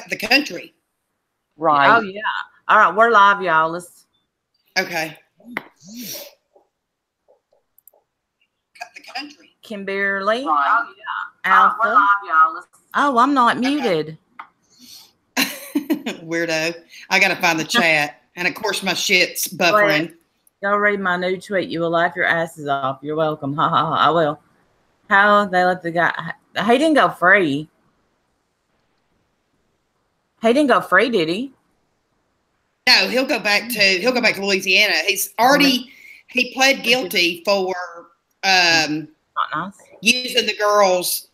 the country. Right. Oh yeah. All right, we're live, y'all. Let's. Okay. The country. Kimberly. Right. Oh yeah. Alpha. We're live, y'all. Let's. Oh, I'm not muted. Weirdo. I gotta find the chat, and of course my shit's buffering. Go read my new tweet. You will laugh your asses off. You're welcome. Ha ha ha. I will. How they let the guy? He didn't go free. He didn't go free, did he? No, he'll go back to Louisiana. He's already he pled guilty for Not nice. using the girl's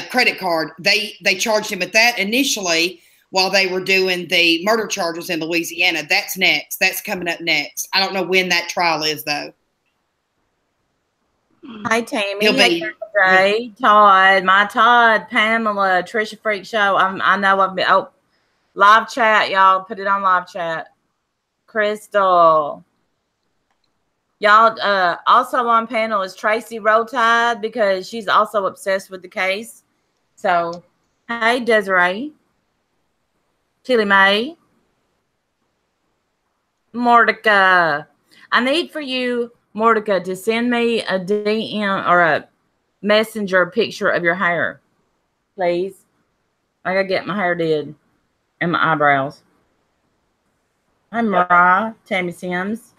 credit card. They charged him with that initially while they were doing the murder charges in Louisiana. That's next. That's coming up next. I don't know when that trial is though. Hi, Tammy. He'll be Hey, Todd. My Todd, Pamela, Trisha Freak Show. I know I've been. Oh, live chat, y'all. Put it on live chat. Crystal. Y'all, also on panel is Tracy Rotide because she's also obsessed with the case. So, hey, Desiree. Tilly Mae. Mordecai. I need for you, Mordecai, to send me a DM or a messenger picture of your hair, please. I gotta get my hair did and my eyebrows. Hi, Mariah. Tammy Sims.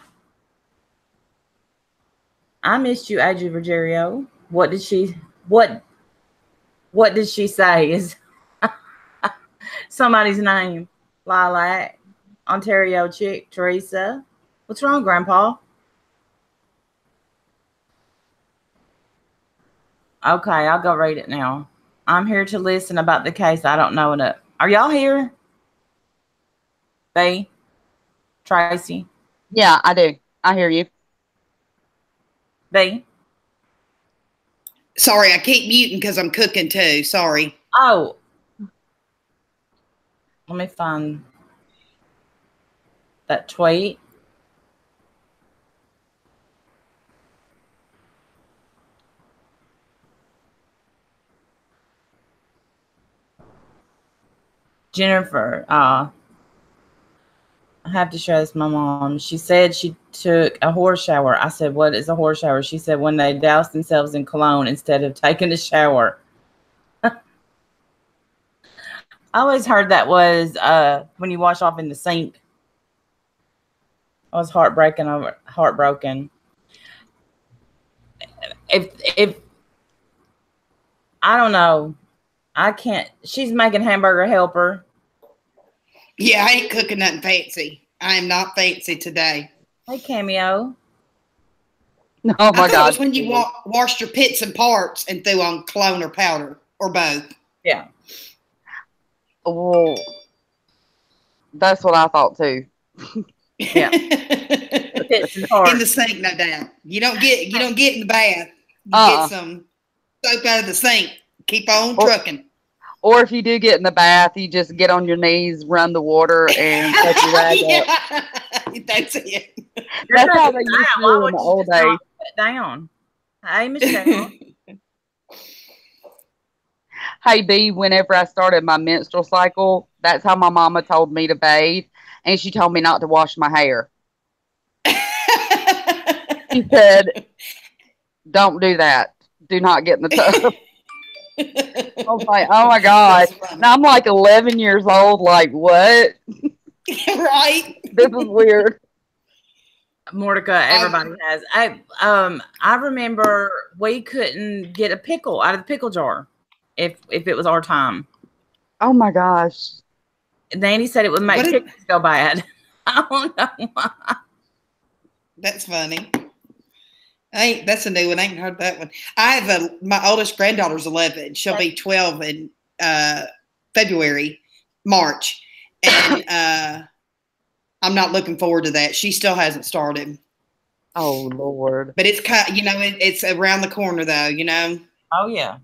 I missed you, Adri Virgerio. What did she say? Is somebody's name? Lilac. Ontario chick. Teresa. What's wrong, Grandpa? Okay, I'll go read it now. I'm here to listen about the case. I don't know enough. Are y'all here? Faye? Tracy? Yeah, I do. I hear you. B? Sorry, I keep muting because I'm cooking too. Sorry. Oh. Let me find that tweet. Jennifer, I have to share this with my mom. She said she took a horse shower. I said, what is a horse shower? She said when they douse themselves in cologne instead of taking a shower. I always heard that was when you wash off in the sink. I was heartbroken. If I don't know, I can't. She's making hamburger helper. Yeah, I ain't cooking nothing fancy. I am not fancy today. Hey, Cameo. Oh my I thought God. it was when you washed your pits and parts and threw on cologne or powder or both. Yeah. Oh, that's what I thought too. Yeah. In the sink, no doubt. You don't get in the bath. You get some soap out of the sink. Keep on trucking. Or if you do get in the bath, you just get on your knees, run the water, and touch your rag up. That's it. That's how they used to do in the old days. Down. Hey, Michelle. Hey, B, whenever I started my menstrual cycle, that's how my mama told me to bathe, and she told me not to wash my hair. She said, don't do that. Do not get in the tub. I was like, oh my God. Now I'm like 11 years old. Like, what? Right? This is weird. Mordecai, everybody has. I remember we couldn't get a pickle out of the pickle jar if it was our time. Oh my gosh. Nanny said it would make pickles go bad. I don't know why. That's funny. That's a new one. I ain't heard that one. I have my oldest granddaughter's 11. She'll be 12 in March. And I'm not looking forward to that. She still hasn't started. Oh Lord. But it's kind, it's around the corner though, Oh yeah.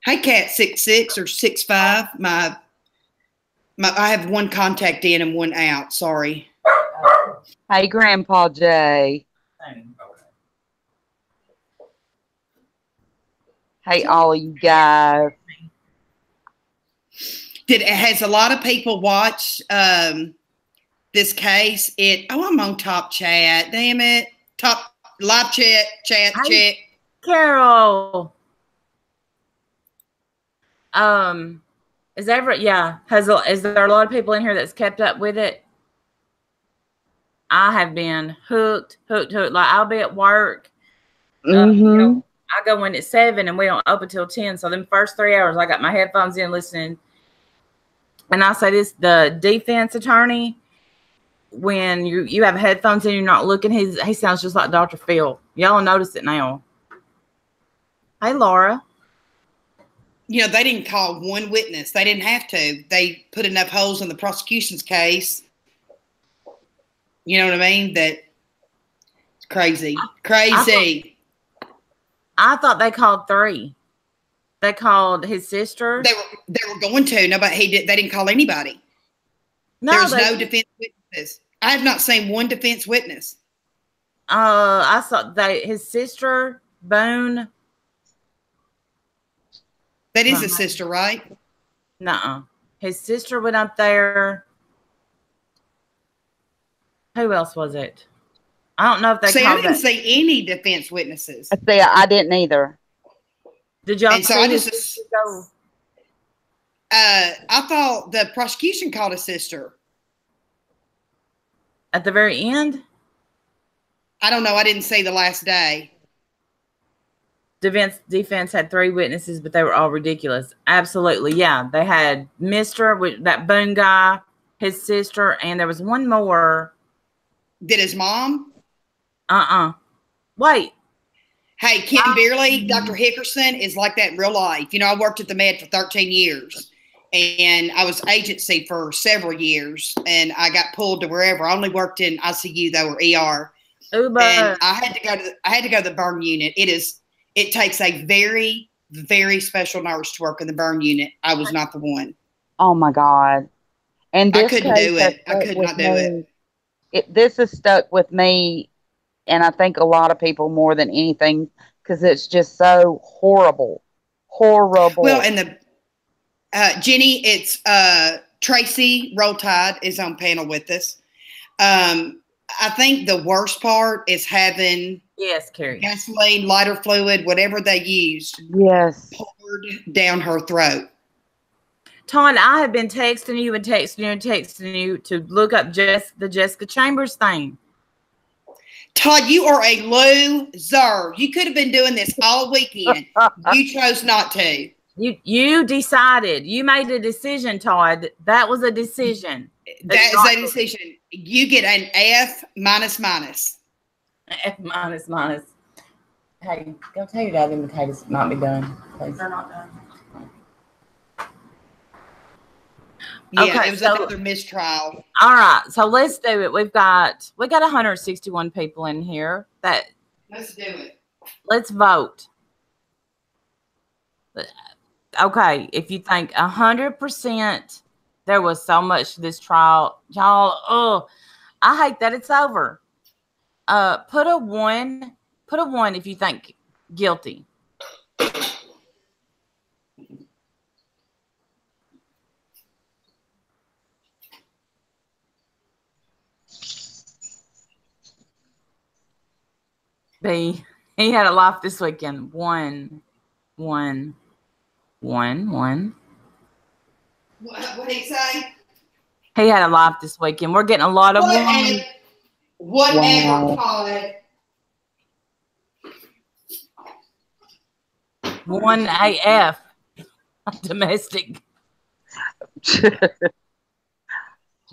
Hey, Cat 6'6" or 6'5". I have one contact in and one out. Sorry. Hey, Grandpa Jay. Hey, all you guys. Has a lot of people watched this case? I'm on top chat. Damn it. Top live chat. Check. Carol. Is there a lot of people in here that's kept up with it? I have been hooked. Like I'll be at work. I go in at 7 and we don't open till 10. So them first 3 hours, I got my headphones in listening. And I say this, the defense attorney, when you have headphones in, you're not looking, he sounds just like Dr. Phil. Y'all notice it now. Hey, Laura. They didn't call one witness. They didn't have to. They put enough holes in the prosecution's case. You know what I mean? That's crazy. Crazy. I thought they called 3. They called his sister. They were going to. No, but they didn't call anybody. No, there was no defense witnesses. I have not seen one defense witness. I saw his sister, Boone. That is his sister, right? Nuh-uh. His sister went up there. Who else was it? I don't know if they I didn't see any defense witnesses. I didn't either. Did y'all see I thought the prosecution called his sister. At the very end? I don't know. I didn't see the last day. Defense had 3 witnesses, but they were all ridiculous. Absolutely. Yeah. They had Mr. that Boone guy, his sister, and there was one more. Did his mom? Wait. Hey, Kim Beerley, Dr. Hickerson is like that in real life. I worked at the Med for 13 years, and I was agency for several years, and I got pulled to wherever. I only worked in ICU, though, or ER. Uber. And I had to go to the burn unit. It takes a very, very special nurse to work in the burn unit. I was not the one. Oh my God. And I couldn't do it. I could not do it. This has stuck with me, and I think a lot of people more than anything, because it's just so horrible. Horrible. Well, and Jenny, it's Tracy Roll Tide is on panel with us. I think the worst part is having Carrie, gasoline, lighter fluid, whatever they used, poured down her throat. Todd, I have been texting you to look up the Jessica Chambers thing. Todd, you are a loser. You could have been doing this all weekend. You chose not to. You decided. You made a decision, Todd. That was a decision. That is a decision. You get an F minus. F minus. Hey, go tell your dad the potatoes might be done, please. They're not done. Yeah, okay, it was another mistrial. All right, so let's do it. We got 161 people in here. Let's do it. Let's vote. Okay, if you think 100% there was so much to this trial, y'all, I hate that it's over. Put a 1 if you think guilty. B, he had a life this weekend. 1, 1, 1, 1. What did he say? He had a life this weekend. We're getting a lot of ones. Whatever, Todd. 1 AF. Domestic.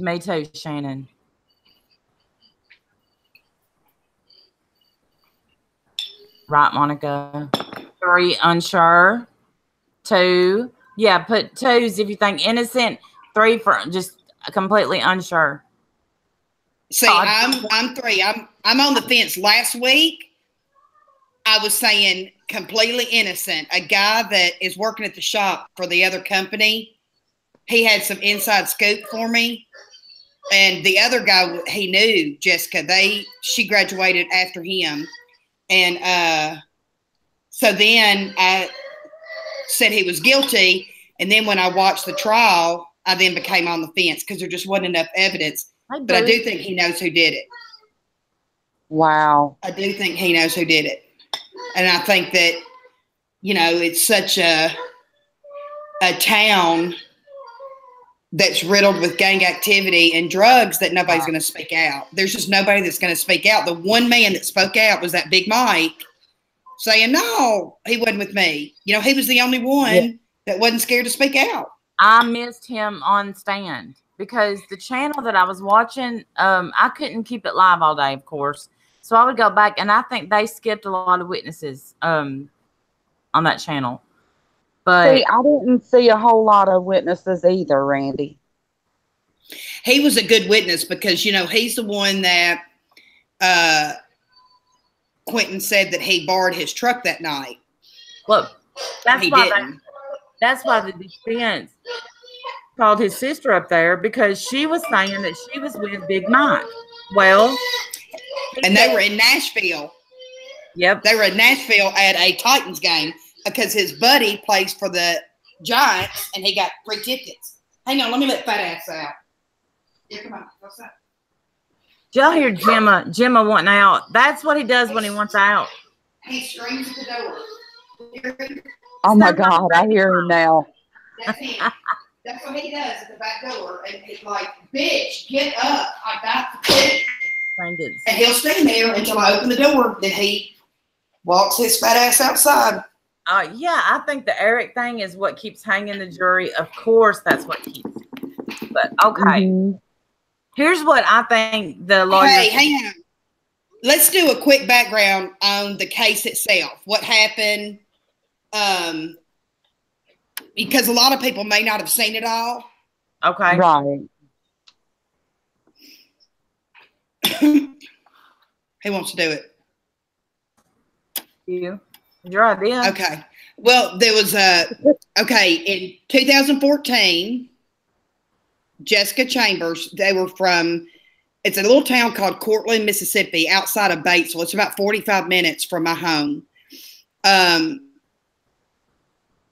Me too, Shannon. Right, Monica. 3 unsure. 2. Yeah, put 2s if you think innocent. 3 for just completely unsure. See, I'm 3. I'm on the fence. Last week, I was saying completely innocent. A guy that is working at the shop for the other company, he had some inside scoop for me. And the other guy, he knew Jessica. She graduated after him. And so then I said he was guilty. And then when I watched the trial, I then became on the fence because there just wasn't enough evidence. But I do. do think he knows who did it. Wow. I do think he knows who did it. And I think that, you know, it's such a town that's riddled with gang activity and drugs that nobody's going to speak out. There's just nobody that's going to speak out. The one man that spoke out was that Big Mike saying, no, he wasn't with me. You know, he was the only one that wasn't scared to speak out. I missed him on Stand because the channel that I was watching, I couldn't keep it live all day, of course. So I would go back, and I think they skipped a lot of witnesses on that channel. But see, I didn't see a whole lot of witnesses either, Randy. He was a good witness because, you know, he's the one that Quentin said that he borrowed his truck that night. Look, that's he why didn't. that's why the defense called his sister up there, because she was saying that she was with Big Mike. Well, and they were in Nashville. Yep. They were in Nashville at a Titans game because his buddy plays for the Giants and he got free tickets. Hang on, let me let fat ass out. Yeah, come on. What's up? Did y'all hear Gemma wanting out? That's what he does when he wants out. He screams at the door. Oh my God, I hear him now. That's him. That's what he does at the back door. And it's like, bitch, get up. I got the key. And he'll stand there until I open the door. Then he walks his fat ass outside. Yeah, I think the Eric thing is what keeps hanging the jury. Of course, that's what keeps. But okay, here's what I think the lawyer. Hey, hang on. Let's do a quick background on the case itself. What happened? Because a lot of people may not have seen it all. Okay. Right. Who wants to do it? You. Your idea. Okay. Well, there was in 2014, Jessica Chambers, they were from, it's a little town called Cortland, Mississippi, outside of Batesville. It's about 45 minutes from my home.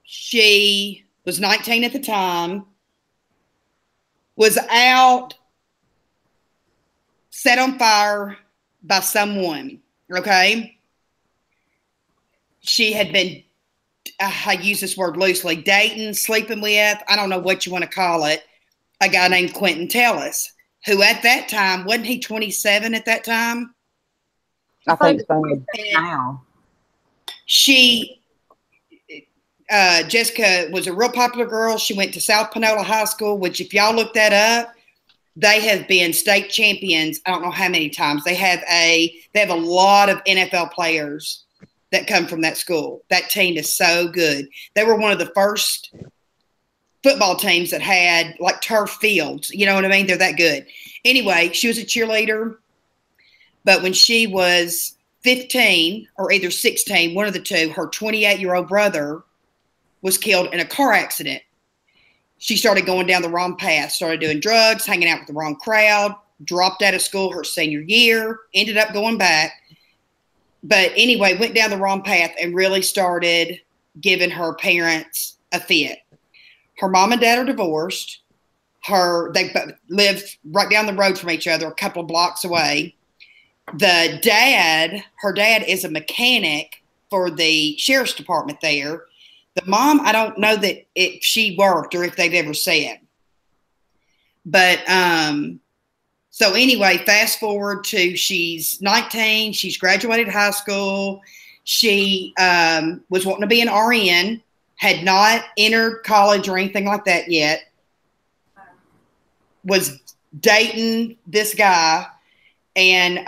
She was 19 at the time, was out, set on fire by someone, okay? She had been, I use this word loosely, dating, sleeping with, I don't know what you want to call it, a guy named Quentin Tellis, who at that time, wasn't he 27 at that time? I think so. Now. Jessica was a real popular girl. She went to South Panola High School, which if y'all look that up, they have been state champions. I don't know how many times. They have a lot of NFL players that come from that school. That team is so good. They were one of the first football teams that had like turf fields. You know what I mean? They're that good. Anyway, she was a cheerleader, but when she was 15 or either 16, one of the two, her 28-year-old brother was killed in a car accident. She started going down the wrong path, started doing drugs, hanging out with the wrong crowd, dropped out of school her senior year, ended up going back. But anyway, went down the wrong path and really started giving her parents a fit. Her mom and dad are divorced. They live right down the road from each other, a couple of blocks away. Her dad is a mechanic for the sheriff's department there. The mom, I don't know that if she worked or if they'd ever said. But so anyway, fast forward to she's 19. She's graduated high school. She was wanting to be an RN, had not entered college or anything like that yet. Was dating this guy. And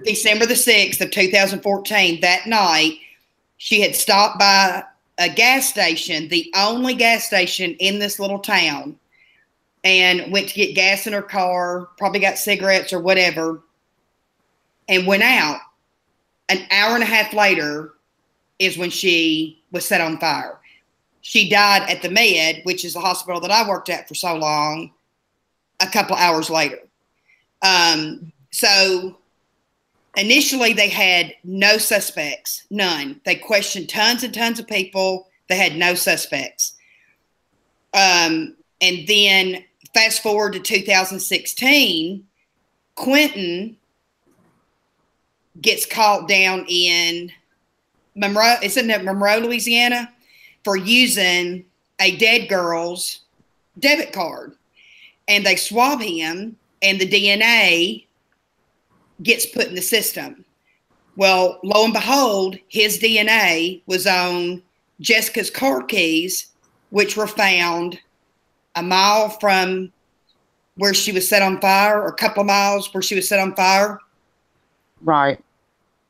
December the 6th of 2014, that night, she had stopped by a gas station, the only gas station in this little town, and went to get gas in her car, probably got cigarettes or whatever, and went out. An hour and a half later is when she was set on fire. She died at the Med, which is the hospital that I worked at for so long, a couple hours later. So initially they had no suspects, none. They questioned tons and tons of people. They had no suspects. And then fast forward to 2016, Quentin gets caught down in Monroe, isn't it Monroe, Louisiana, for using a dead girl's debit card. And they swab him, and the DNA gets put in the system. Well, lo and behold, his DNA was on Jessica's car keys, which were found a mile from where she was set on fire, or a couple of miles where she was set on fire. Right.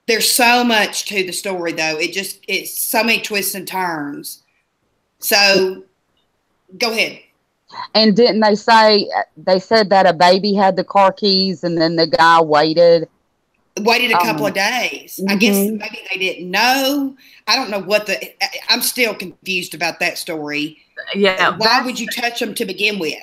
There's so much to the story, though. It's so many twists and turns. So go ahead. And didn't they said that a baby had the car keys and then the guy waited a couple of days. I guess maybe they didn't know. I don't know I'm still confused about that story. Yeah. Why would you touch them to begin with?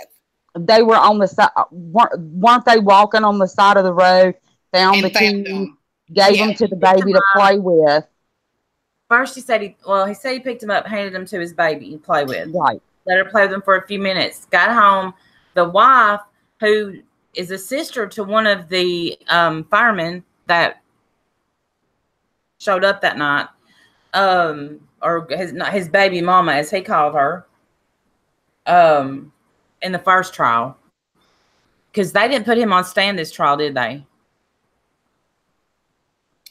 They were on the side. Weren't they walking on the side of the road? Found the keys, gave them to the baby to play with. First, he said he picked him up, handed him to his baby to play with. Right. Let her play with him for a few minutes. Got home. The wife, who is a sister to one of the firemen that showed up that night, or his baby mama, as he called her, in the first trial, because they didn't put him on stand this trial, did they?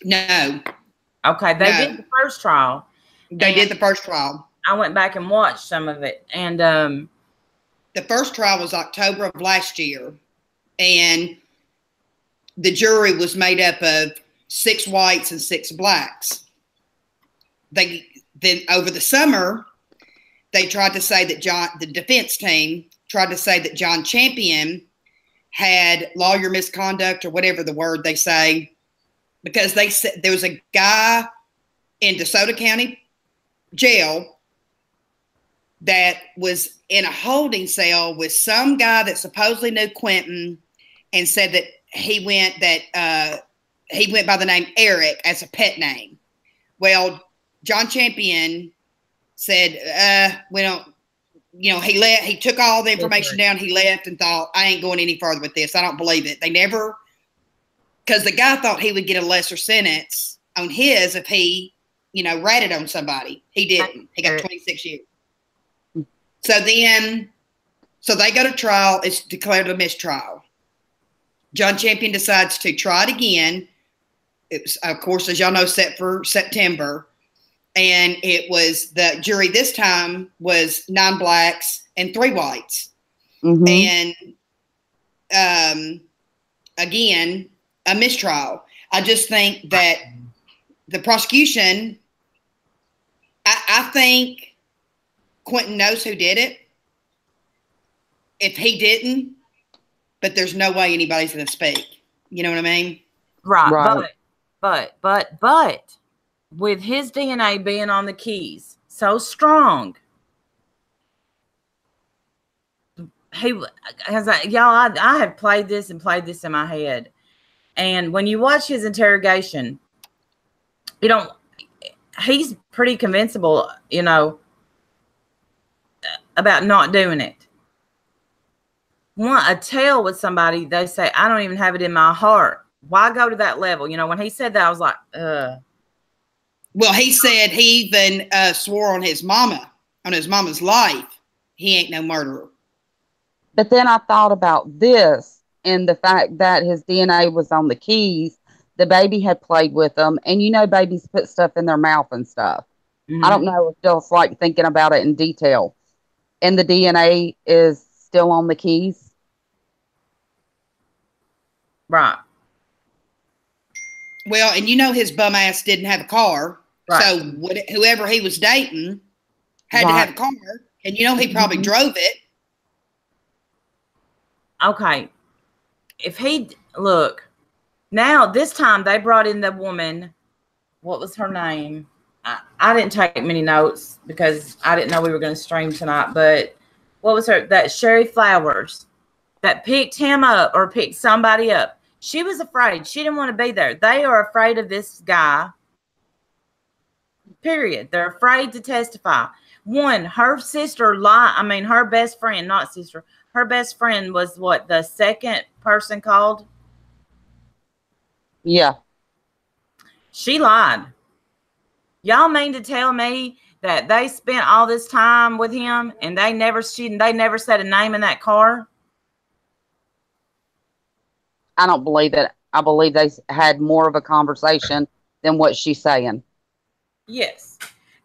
No. Okay, they did the first trial. They did the first trial. I went back and watched some of it, and the first trial was October of last year, and the jury was made up of 6 whites and 6 blacks. Then over the summer, they tried to say that the defense team tried to say that John Champion had lawyer misconduct, or whatever the word they say, because they said there was a guy in DeSoto County jail that was in a holding cell with some guy that supposedly knew Quentin, and said that he went by the name Eric as a pet name. Well, John Champion said, we don't, he took all the information down, he left, and thought, I ain't going any further with this. I don't believe it. They never, because the guy thought he would get a lesser sentence on his if he, ratted on somebody. He didn't. He got 26 years. So they go to trial. It's declared a mistrial. John Champion decides to try it again. It was, of course, as y'all know, set for September. And it was, the jury this time was 9 blacks and 3 whites. And again, a mistrial. I just think that the prosecution, I think Quentin knows who did it. If he didn't, but there's no way anybody's going to speak. You know what I mean? Right. But with his DNA being on the keys so strong, I have played this in my head. And when you watch his interrogation, he's pretty convincible, about not doing it. Want a tell with somebody, they say, I don't even have it in my heart. Why go to that level? When he said that, I was like, ugh. Well, he said he even swore on his mama's life, he ain't no murderer. But then I thought about this, and the fact that his DNA was on the keys, the baby had played with them, and babies put stuff in their mouth and stuff. I don't know if it's like thinking about it in detail. And the DNA is still on the keys. Right. Well, and his bum ass didn't have a car. Right. So whoever he was dating had to have a car. And he probably drove it. Okay. Look, now this time they brought in the woman. What was her name? I didn't take many notes because I didn't know we were going to stream tonight. But what was her? That Sherry Flowers that picked him up or picked somebody up. She was afraid. She didn't want to be there. They are afraid of this guy. Period. They're afraid to testify. One, her sister lied. I mean, her best friend, not sister. Her best friend was what, the second person called? Yeah. She lied. Y'all mean to tell me that they spent all this time with him and they never said a name in that car? I don't believe it. I believe they had more of a conversation than what she's saying. Yes.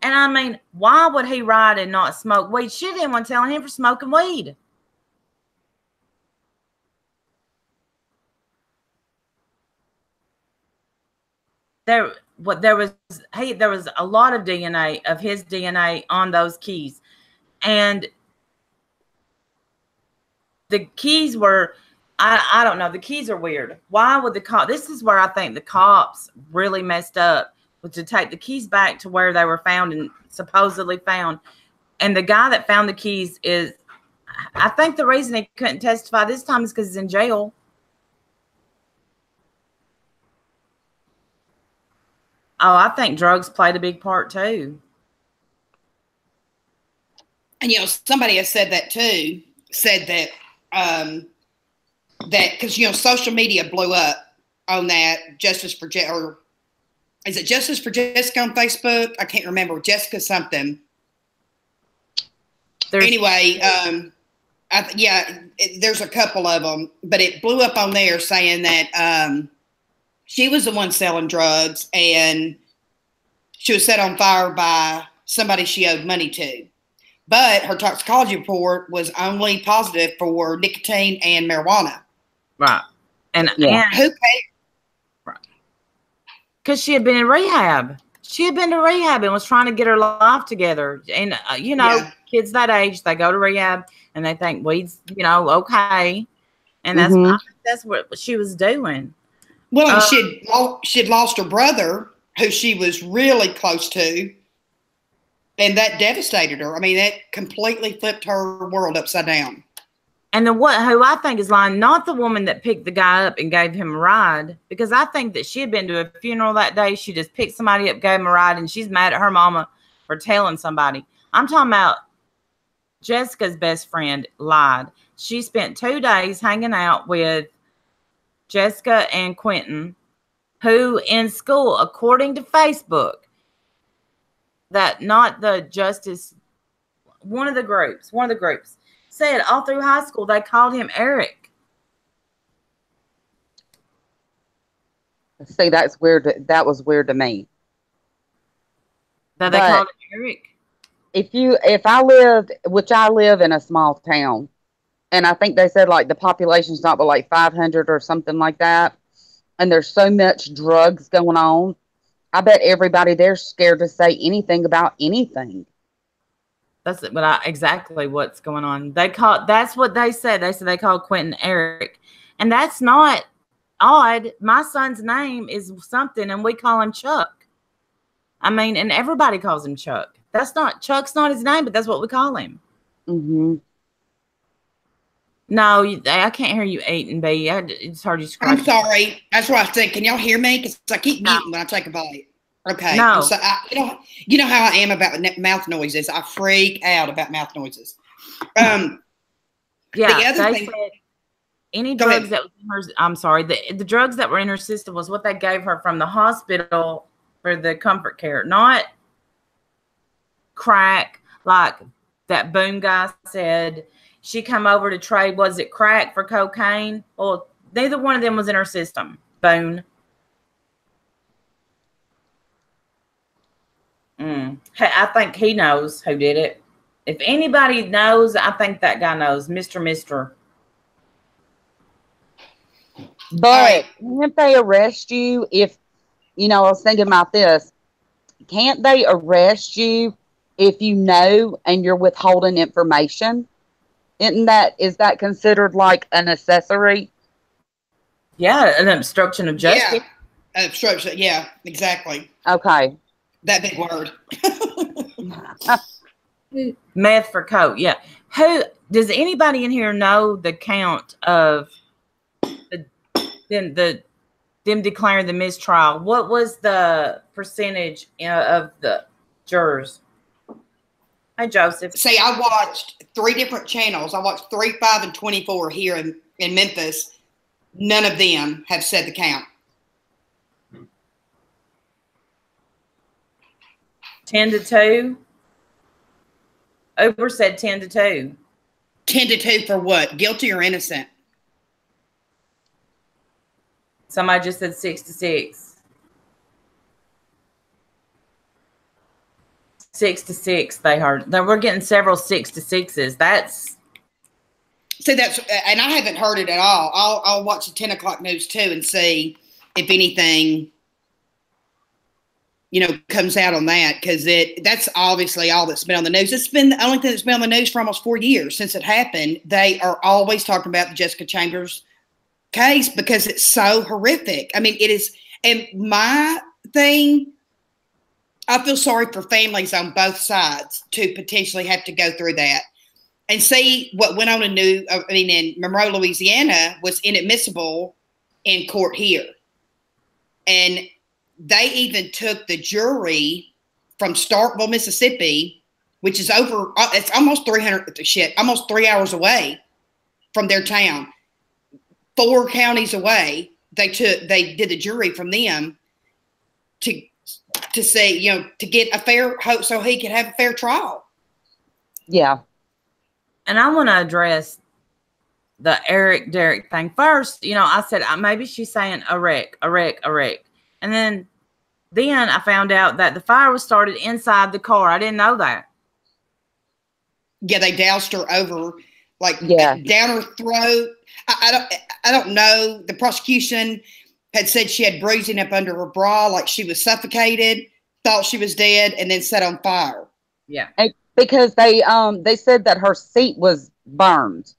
And I mean, why would he ride and not smoke weed? She didn't want telling him for smoking weed. There was a lot of DNA, of his DNA on those keys. And the keys were, I don't know, the keys are weird. Why would the cop, this is where I think the cops really messed up, was to take the keys back to where they were found and supposedly found. And the guy that found the keys is, I think the reason he couldn't testify this time is because he's in jail. Oh, I think drugs played a big part too. And, somebody has said that too, said that, that because, social media blew up on that Justice for or is it Justice for Jessica on Facebook? I can't remember. Jessica something. Anyway, there's a couple of them, but it blew up on there saying that she was the one selling drugs and she was set on fire by somebody she owed money to. But her toxicology report was only positive for nicotine and marijuana. Right. And who cares? Right. Because she had been in rehab. She had been to rehab and was trying to get her life together. And, kids that age, they go to rehab and they think weed's, okay. And that's what she was doing. Well, she'd lost her brother, who she was really close to, and that devastated her. I mean, that completely flipped her world upside down. And who I think is lying, not the woman that picked the guy up and gave him a ride, because I think that she had been to a funeral that day. She just picked somebody up, gave him a ride, and she's mad at her mama for telling somebody. I'm talking about Jessica's best friend lied. She spent 2 days hanging out with Jessica and Quentin, who in school, according to Facebook, that not the justice, one of the groups said all through high school they called him Eric. See, that's weird. That was weird to me. That they called him Eric. If I lived, which I live in a small town, and I think they said like the population's not but like 500 or something like that, and there's so much drugs going on, I bet everybody there's scared to say anything about anything. That's it, but exactly what's going on. That's what they said. They said they called Quentin Eric, and that's not odd. My son's name is something, and we call him Chuck. I mean, and everybody calls him Chuck. Chuck's not his name, but that's what we call him. Mm-hmm. No, I can't hear you eating, B. I just heard you scratch. I'm sorry. That's what I said. Can y'all hear me? Because I keep muting when I take a bite. Okay. No. So you know how I am about mouth noises. I freak out about mouth noises. Yeah. The other thing. Said any drugs that was in her, I'm sorry, the drugs that were in her system was what they gave her from the hospital for the comfort care, not crack, like that Boone guy said. She come over to trade, was it crack for cocaine? Well, neither one of them was in her system. Boone. I think he knows who did it. If anybody knows, I think that guy knows. Mr. But can't they arrest you if, I was thinking about this. Can't they arrest you if you know and you're withholding information? Is that considered like an accessory? Yeah, an obstruction of justice. Yeah, obstruction. Yeah, exactly. Okay. That big word. Meth for coke. Yeah. Who does anybody in here know the count of them declaring the mistrial? What was the percentage of the jurors? Hi, Joseph. See, I watched 3 different channels. I watched 3, 5, and 24 here in Memphis. None of them have said the count. 10-2. Oprah said 10-2. 10-2 for what? Guilty or innocent? Somebody just said 6-6. 6-6. They heard. We're getting several 6-6s. That's. See, and I haven't heard it at all. I'll watch the 10 o'clock news too and see if anything, comes out on that, because that's obviously all that's been on the news. It's been the only thing that's been on the news for almost 4 years since it happened. They are always talking about the Jessica Chambers case because it's so horrific. I mean, it is. And my thing, I feel sorry for families on both sides to potentially have to go through that. And see what went on in Monroe, Louisiana was inadmissible in court here. And they even took the jury from Starkville, Mississippi, which is it's almost 3 hours away from their town. 4 counties away. They did the jury from them to say, to get a fair hope so he could have a fair trial. Yeah. And I want to address the Eric Derek thing first. I said maybe she's saying Eric. And then I found out that the fire was started inside the car. I didn't know that. Yeah, they doused her over, down her throat. I don't know. The prosecution had said she had bruising up under her bra, like she was suffocated, thought she was dead, and then set on fire. Yeah. Because they said that her seat was burned.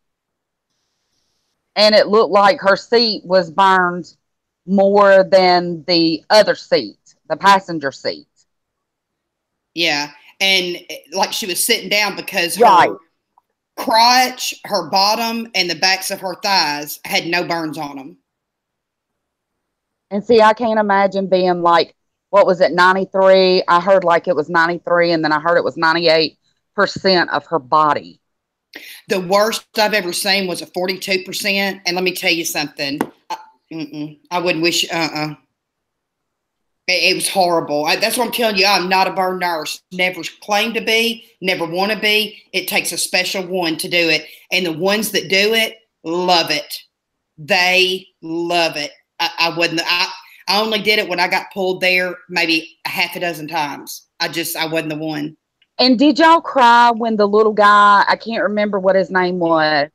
And it looked like her seat was burned more than the other seat, the passenger seat. Yeah. And like she was sitting down because her crotch, her bottom, and the backs of her thighs had no burns on them. And see, I can't imagine being like, what was it, 93? I heard like it was 93, and then I heard it was 98% of her body. The worst I've ever seen was a 42%. And let me tell you something. I wouldn't wish, It was horrible. That's what I'm telling you. I'm not a burn nurse. Never claimed to be, never want to be. It takes a special one to do it. And the ones that do it, love it. They love it. I only did it when I got pulled there maybe a half a dozen times. I wasn't the one. And did y'all cry when the little guy, I can't remember what his name was.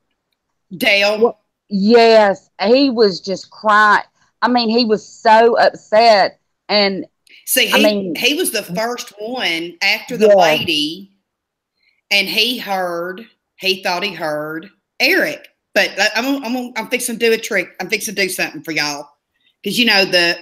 Dale? Well, yes, he was just crying. I mean, he was so upset. And see, he was the first one after the lady, and he thought he heard Eric. But I'm fixing to do a trick. I'm fixing to do something for y'all. Because,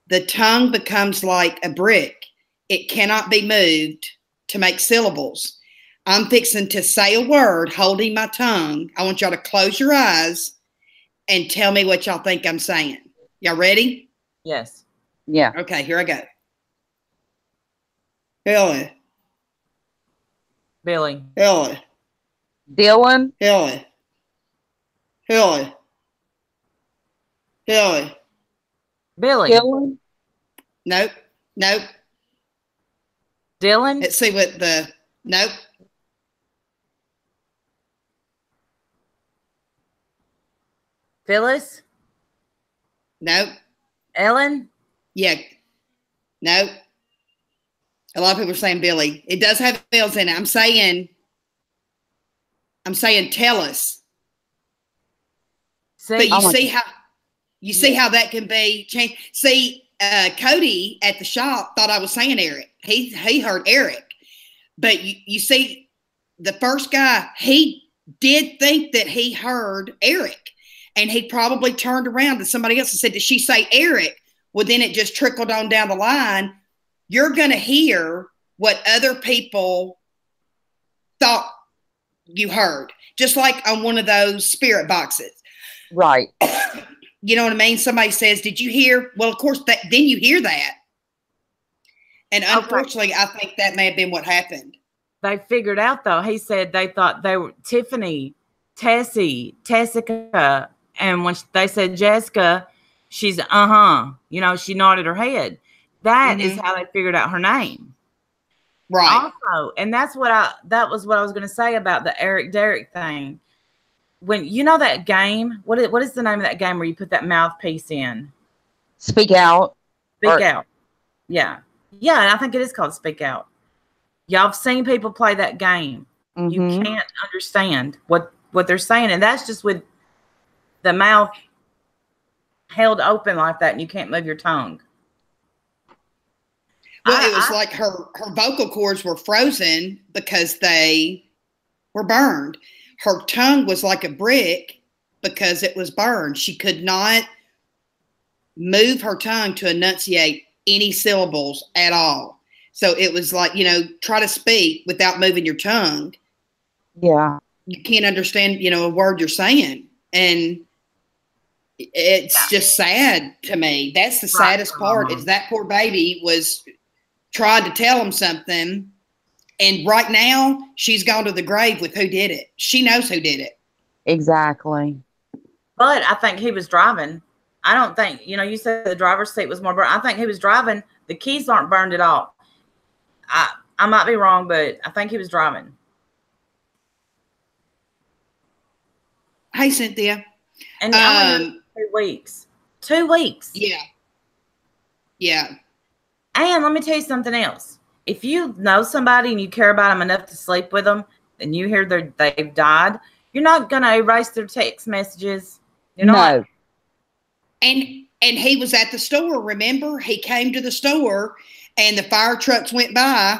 the tongue becomes like a brick. It cannot be moved to make syllables. I'm fixing to say a word holding my tongue. I want y'all to close your eyes and tell me what y'all think I'm saying. Y'all ready? Yes. Yeah. Okay, here I go. Billy. Billy. Billy. Dylan. Billy. Billy. Billy. Billy. Dylan. Nope. Nope. Dylan. Let's see what nope. Phyllis. Nope. Ellen. Yeah. Nope. A lot of people are saying Billy. It does have L's in it. I'm saying tell us. See, but you see how that can be changed. See, Cody at the shop thought I was saying Eric. He heard Eric. But you see, the first guy, he did think that he heard Eric. And he probably turned around to somebody else and said, did she say Eric? Well, then it just trickled on down the line. You're going to hear what other people thought you heard. Just like on one of those spirit boxes. Right. You know what I mean? Somebody says, did you hear? Well, of course, then you hear that. And unfortunately, I think that may have been what happened. They figured out, though. He said they thought they were Tiffany, Tessie, Tessica. And when they said Jessica, she's, you know, she nodded her head. That is how they figured out her name. Right. Also, and that was what I was going to say about the Eric Derrick thing. When you know that game, what is the name of that game where you put that mouthpiece in? Speak Out. Speak Out. Yeah. Yeah, I think it is called Speak Out. Y'all have seen people play that game. You can't understand what they're saying. And that's just with the mouth held open like that and you can't move your tongue. Well, it was like her vocal cords were frozen because they were burned. Her tongue was like a brick because it was burned. She could not move her tongue to enunciate any syllables at all. So it was like, you know, try to speak without moving your tongue. Yeah. You can't understand, you know, a word you're saying. And it's just sad to me. That's the saddest part is that poor baby was trying to tell him something. And right now she's gone to the grave with who did it. She knows who did it. Exactly. But I think he was driving. I don't think, you know, you said the driver's seat was more burned. I think he was driving. The keys aren't burned at all. I might be wrong, but I think he was driving. Hey, Cynthia. And 2 weeks. 2 weeks. Yeah. Yeah. And let me tell you something else. If you know somebody and you care about them enough to sleep with them and you hear they've died, you're not going to erase their text messages. You're not. No. And he was at the store, remember? He came to the store and the fire trucks went by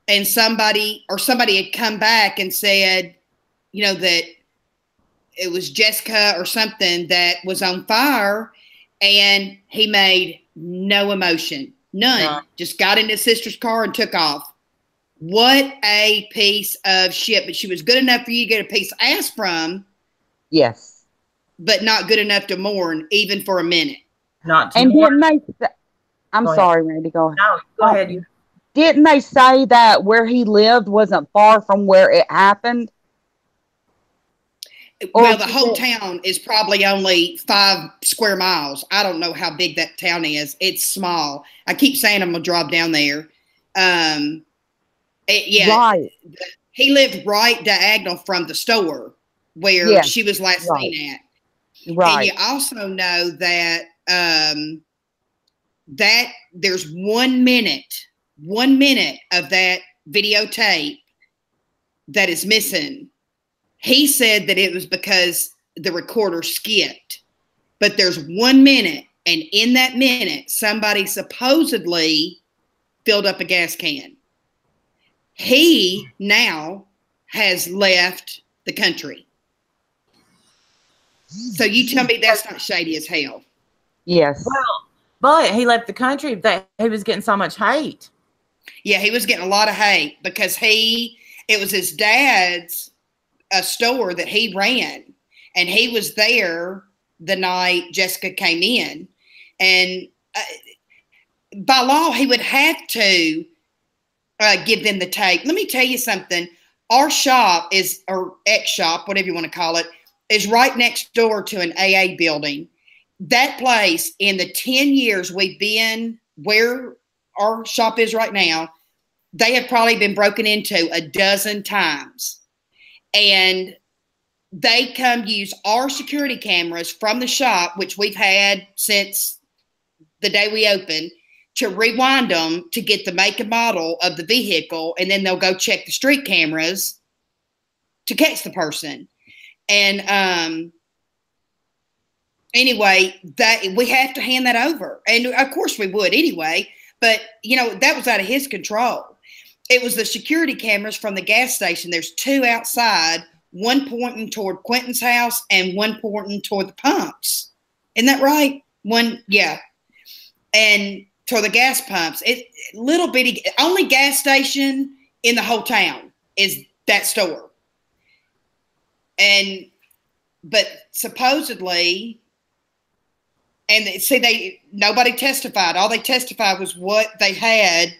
and somebody had come back and said, you know, that it was Jessica or something that was on fire, and he made no emotion. None. Yeah. Just got in his sister's car and took off. What a piece of shit. But she was good enough for you to get a piece of ass from. Yes. But not good enough to mourn, even for a minute. Not to and mourn. Didn't they I'm sorry, Randy, go ahead. No, go ahead. Didn't they say that where he lived wasn't far from where it happened? Well, the whole town is probably only 5 square miles. I don't know how big that town is. It's small. I keep saying I'm going to drive down there. Yeah. Right. He lived right diagonal from the store where she was last seen at. Right. And you also know that that there's 1 minute of that videotape that is missing. He said that it was because the recorder skipped, but there's 1 minute, and in that minute, somebody supposedly filled up a gas can. He now has left the country. So you tell me that's not shady as hell. Yes. Well, but he left the country that he was getting so much hate. Yeah, he was getting a lot of hate because it was his dad's a store that he ran, and he was there the night Jessica came in, and by law he would have to give them the tape. Let me tell you something. Our shop or ex-shop, whatever you want to call it, is right next door to an AA building. That place, in the 10 years we've been where our shop is right now, they have probably been broken into a dozen times. And they come use our security cameras from the shop, which we've had since the day we opened, to rewind them to get the make and model of the vehicle. And then they'll go check the street cameras to catch the person. And anyway, that we have to hand that over. And of course we would anyway. But, you know, that was out of his control. It was the security cameras from the gas station. There's 2 outside, one pointing toward Quentin's house and one pointing toward the pumps. Isn't that right? One, yeah. And toward the gas pumps. Little bitty, only gas station in the whole town is that store. But supposedly, and see, nobody testified. All they testified was what they had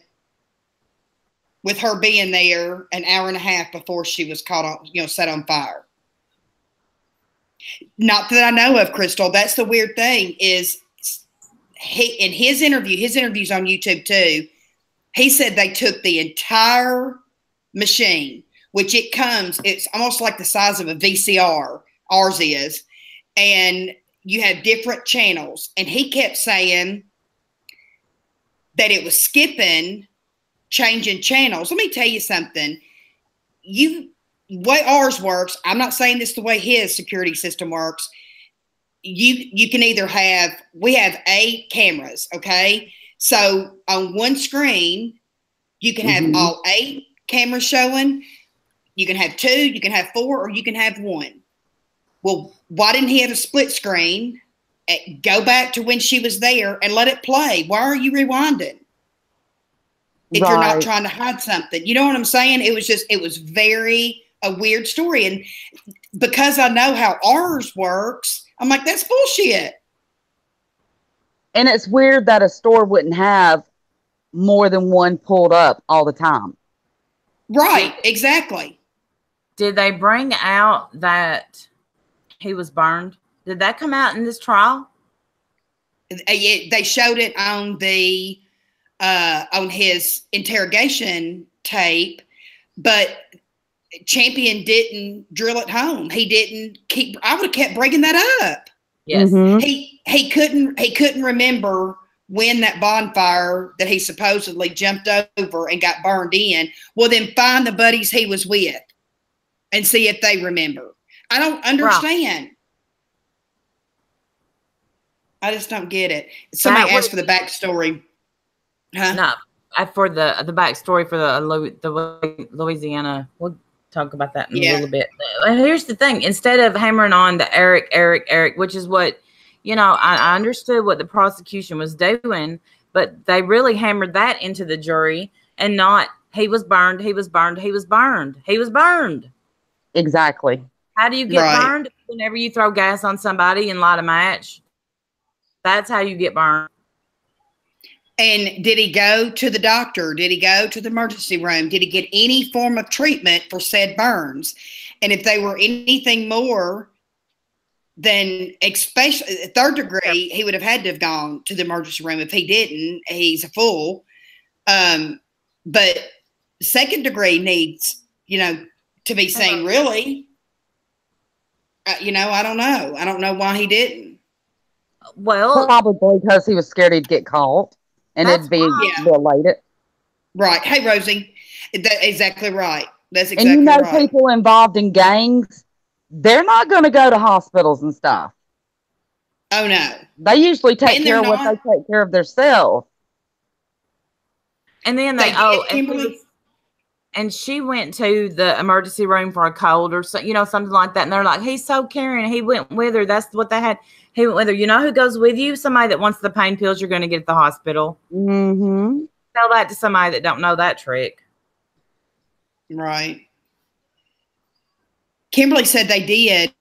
with her being there an hour and a half before she was caught on, set on fire. Not that I know of, Crystal. That's the weird thing is in his interviews on YouTube too, he said they took the entire machine, which it's almost like the size of a VCR, ours is, and you have different channels. And he kept saying that it was changing channels. Let me tell you something. Way ours works, I'm not saying this the way his security system works. You can either we have 8 cameras, okay? So on one screen, you can have all 8 cameras showing. You can have 2, you can have 4, or you can have 1. Well, why didn't he have a split screen? Go back to when she was there and let it play. Why are you rewinding? If you're not trying to hide something. You know what I'm saying? It was very a weird story. And because I know how ours works, I'm like, that's bullshit. And it's weird that a store wouldn't have more than one pulled up all the time. Right, exactly. Did they bring out that he was burned? Did that come out in this trial? They showed it on his interrogation tape, but Champion didn't drill it home. He didn't I would have kept bringing that up. Yes. He couldn't remember when that bonfire that he supposedly jumped over and got burned in. Well, then find the buddies he was with and see if they remember. I don't understand. Right. I just don't get it. Somebody asked for the backstory. Huh? No, for the backstory for the Louisiana. We'll talk about that in a little bit. Here's the thing: instead of hammering on the Eric, which is what I understood what the prosecution was doing, but they really hammered that into the jury and not he was burned. Exactly. How do you get burned? Whenever you throw gas on somebody and light a match, that's how you get burned. And did he go to the doctor? Did he go to the emergency room? Did he get any form of treatment for said burns? And if they were anything more than, especially 3rd degree, he would have had to have gone to the emergency room. If he didn't, he's a fool. But 2nd degree needs, to be seen, really. I don't know. I don't know why he didn't. Well, probably because he was scared he'd get caught. And it'd be related. Right. Hey, Rosie. That's exactly right. That's exactly right. And right. People involved in gangs, they're not going to go to hospitals and stuff. Oh, no. They usually take care of what they take care of themselves. And then and she went to the emergency room for a cold or something like that. And they're like, he's so caring. He went with her. That's what they had. He went with her. You know who goes with you? Somebody that wants the pain pills you're going to get at the hospital. Mm-hmm. Tell that to somebody that don't know that trick. Right. Kimberly said they did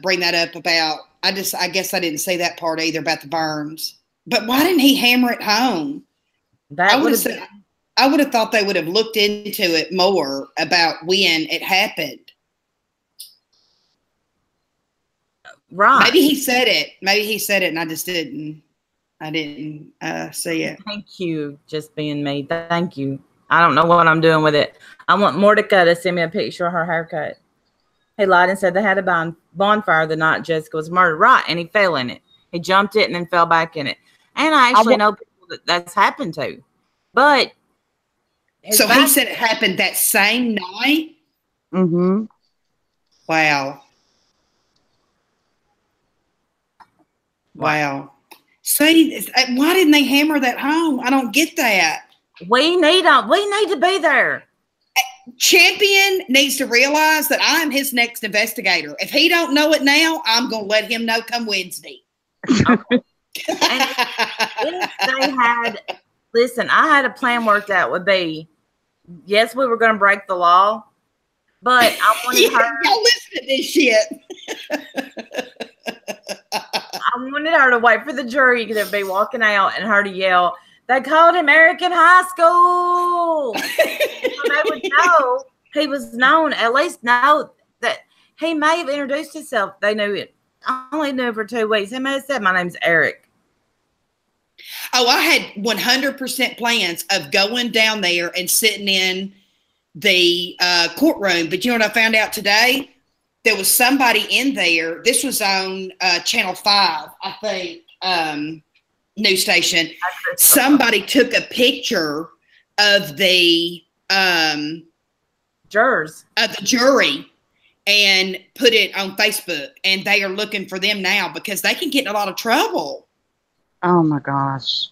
bring that up about, I guess I didn't say that part either about the burns. But why didn't he hammer it home? I would have thought they would have looked into it more about when it happened. Right. Maybe he said it and I just didn't see it. Thank you. Just being me. Thank you. I don't know what I'm doing with it. I want Mordecai to send me a picture of her haircut. He lied and said they had a bonfire the night Jessica was murdered. Right. And he fell in it. He jumped it and then fell back in it. And I actually know people that's happened to. But so he said it happened that same night? Mm-hmm. Wow. See, why didn't they hammer that home? I don't get that. We need to be there. Champion needs to realize that I'm his next investigator. If he don't know it now, I'm going to let him know come Wednesday. Okay. If they had, listen, I had a plan worked out would be, yes, we were going to break the law, but I wanted her. Y'all listen to this shit. I wanted her to wait for the jury to be walking out and her to yell, They called him Eric in high school. So they would know he was known, at least know that he may have introduced himself. They knew it. I only knew for 2 weeks. He may have said, my name's Eric. Oh, I had 100% plans of going down there and sitting in the courtroom. But you know what I found out today? There was somebody in there. This was on Channel 5, I think, news station. Somebody took a picture of the jurors, of the jury, and put it on Facebook. And they are looking for them now because they can get in a lot of trouble. Oh my gosh.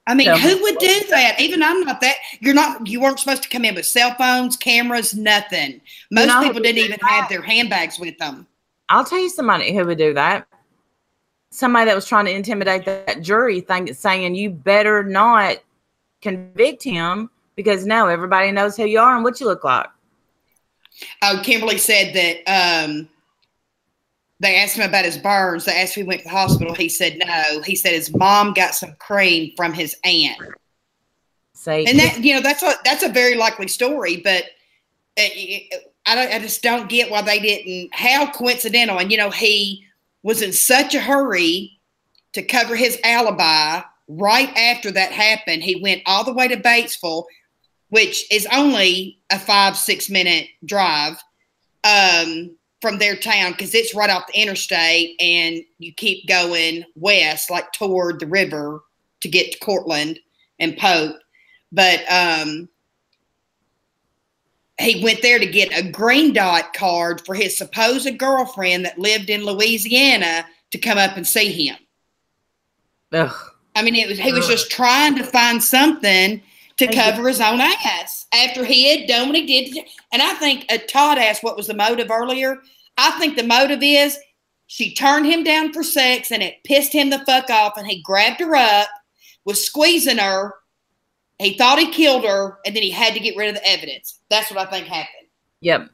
I mean, who would do that? Even I'm not that. You weren't supposed to come in with cell phones, cameras, nothing. Most people didn't even have their handbags with them. I'll tell you somebody who would do that. Somebody that was trying to intimidate that jury, saying you better not convict him because now everybody knows who you are and what you look like. Oh, Kimberly said that they asked him about his burns. They asked if he went to the hospital. He said no. He said his mom got some cream from his aunt. And that, that's a very likely story, but I just don't get why they didn't. How coincidental. And, he was in such a hurry to cover his alibi. Right after that happened, he went all the way to Batesville, which is only a 5-6 minute drive from their town, because it's right off the interstate, and you keep going west, like toward the river, to get to Cortland and Pope. But he went there to get a green dot card for his supposed girlfriend that lived in Louisiana to come up and see him. Ugh. I mean, he was just trying to find something to cover his own ass after he had done what he did. And I think Todd asked what was the motive earlier. I think the motive is she turned him down for sex and it pissed him the fuck off, and he grabbed her up, was squeezing her. He thought he killed her, and then he had to get rid of the evidence. That's what I think happened. Yep.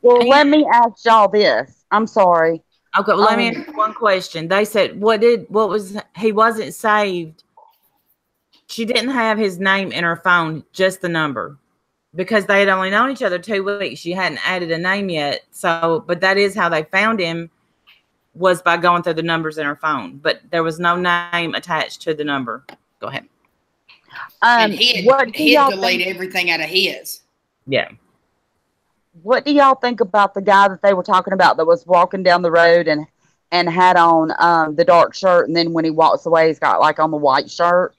Well, let me ask y'all this. I'm sorry. Okay, well, let me ask one question. They said, he wasn't saved. She didn't have his name in her phone, just the number, because they had only known each other 2 weeks. She hadn't added a name yet. So, but that is how they found him, was by going through the numbers in her phone. But there was no name attached to the number. Go ahead. And he had deleted everything out of his. Yeah. What do y'all think about the guy that they were talking about that was walking down the road and had on the dark shirt, and then when he walks away, he's got like on the white shirt?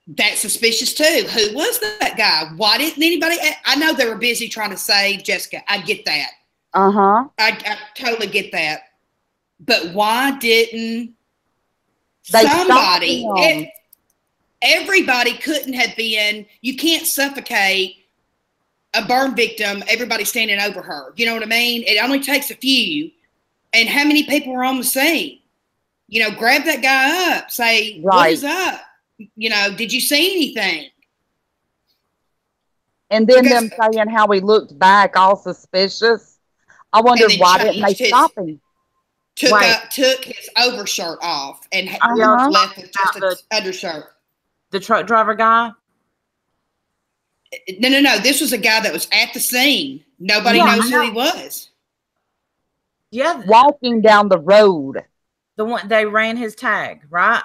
That's suspicious too. Who was that guy? Why didn't anybody? I know they were busy trying to save Jessica. I get that. I totally get that. But why didn't somebody? Everybody couldn't have been. You can't suffocate a burn victim. Everybody standing over her. You know what I mean? It only takes a few. And how many people were on the scene? Grab that guy up. Say, what is up? Did you see anything? And then them saying how he looked back all suspicious. I wonder why didn't they stop him? Took his overshirt off and left with just an undershirt. The truck driver guy? No. This was a guy that was at the scene. Nobody knows who he was. Yeah. Walking down the road. The one they ran his tag, right?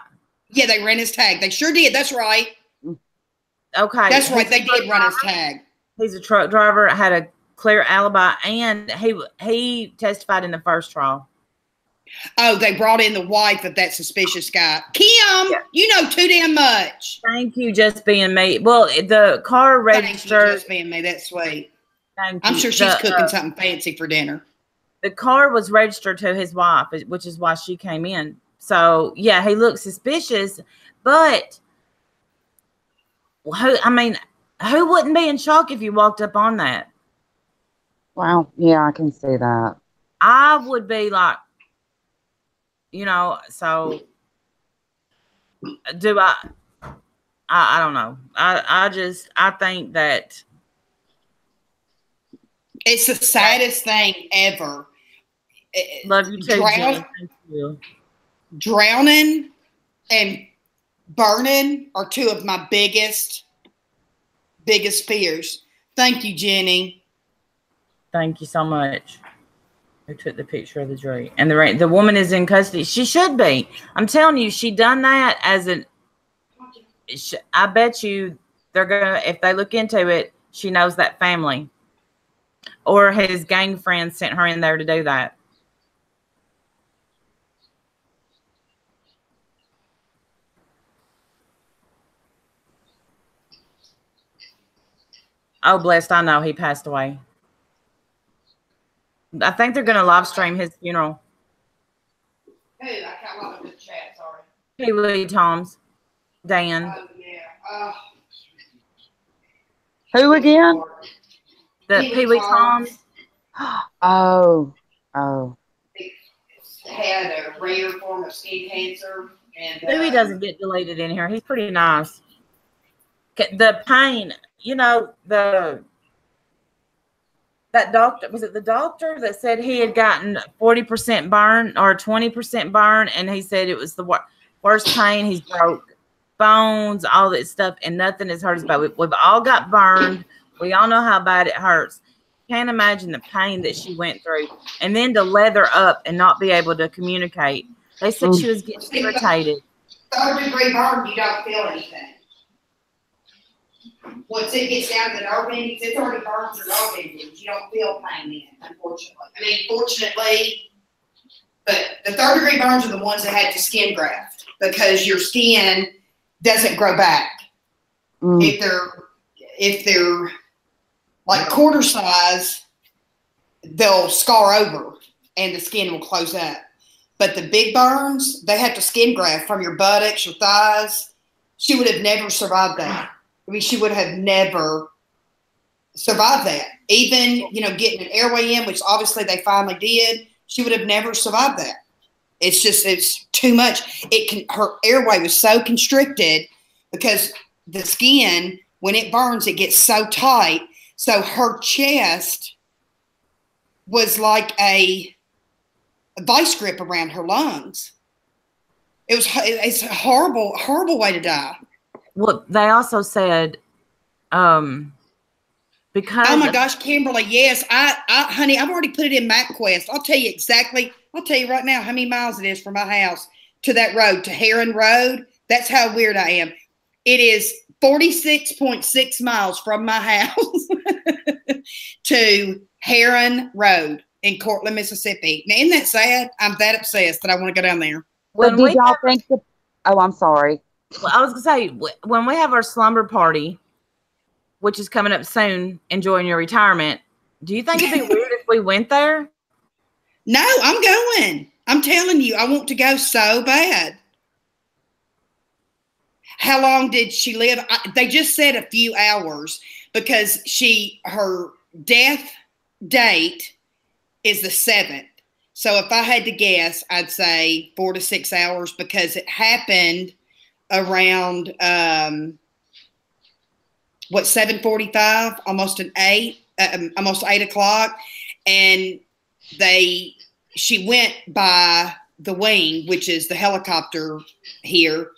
Yeah, they ran his tag. They sure did. That's right. Okay. That's right. They did run his tag. He's a truck driver, had a clear alibi, and he testified in the first trial. Oh, they brought in the wife of that suspicious guy. Kim, you know too damn much. Thank you, just being me. Well, the car registered. Thank you, just being me. That's sweet. I'm sure she's cooking something fancy for dinner. The car was registered to his wife, which is why she came in. So, yeah, he looked suspicious, but who wouldn't be in shock if you walked up on that? Wow. Yeah, I can see that. I would be like, so do I don't know. I think that it's the saddest thing ever. Love you too. Drowning and burning are two of my biggest fears. Thank you, Jenny. Thank you so much. Who took the picture of the jury? And the woman is in custody. She should be. I'm telling you, she done that as an. I bet you they're gonna, if they look into it, she knows that family, or his gang friends sent her in there to do that. Oh, blessed! I know he passed away. I think they're going to live stream his funeral. Hey, I can't log into the chat. Sorry. Pee Wee Toms, Dan. Oh yeah. Who again? The Pee Wee Toms. Oh. Had a rare form of skin cancer, and Pee Wee doesn't get deleted in here. He's pretty nice. The pain, you know, that doctor, was it the doctor that said he had gotten 40% burn or 20% burn, and he said it was the worst pain. He's broke bones, all that stuff, and nothing has hurt his body. We've all got burned. We all know how bad it hurts. Can't imagine the pain that she went through, and then to leather up and not be able to communicate. They said she was getting irritated. 3rd-degree burn, you don't feel anything. Once it gets down to the nerve endings, it's already burned your nerve endings. You don't feel pain then, unfortunately. I mean, fortunately, but the 3rd-degree burns are the ones that had to skin graft because your skin doesn't grow back. If they're like quarter size, they'll scar over and the skin will close up. But the big burns, they have to skin graft from your buttocks, your thighs. She would have never survived that. I mean, she would have never survived that. Even, you know, getting an airway in, which obviously they finally did, she would have never survived that. It's too much. Her airway was so constricted because the skin, when it burns, it gets so tight. So her chest was like a vice grip around her lungs. It's a horrible way to die. Well, they also said, because oh my gosh, Kimberly, yes, honey, I've already put it in MapQuest. I'll tell you right now how many miles it is from my house to that road, to Heron Road. That's how weird I am. It is 46.6 miles from my house to Heron Road in Cortland, Mississippi. Now, isn't that sad? I'm that obsessed that I want to go down there. Well, did y'all think oh, I'm sorry. Well, I was going to say, when we have our slumber party, which is coming up soon, enjoying your retirement, do you think it'd be weird if we went there? No, I'm going. I'm telling you, I want to go so bad. How long did she live? They just said a few hours because her death date is the 7th. So if I had to guess, I'd say 4 to 6 hours because it happened around 7:45, almost 8 o'clock, and she went by the wing, which is the helicopter here,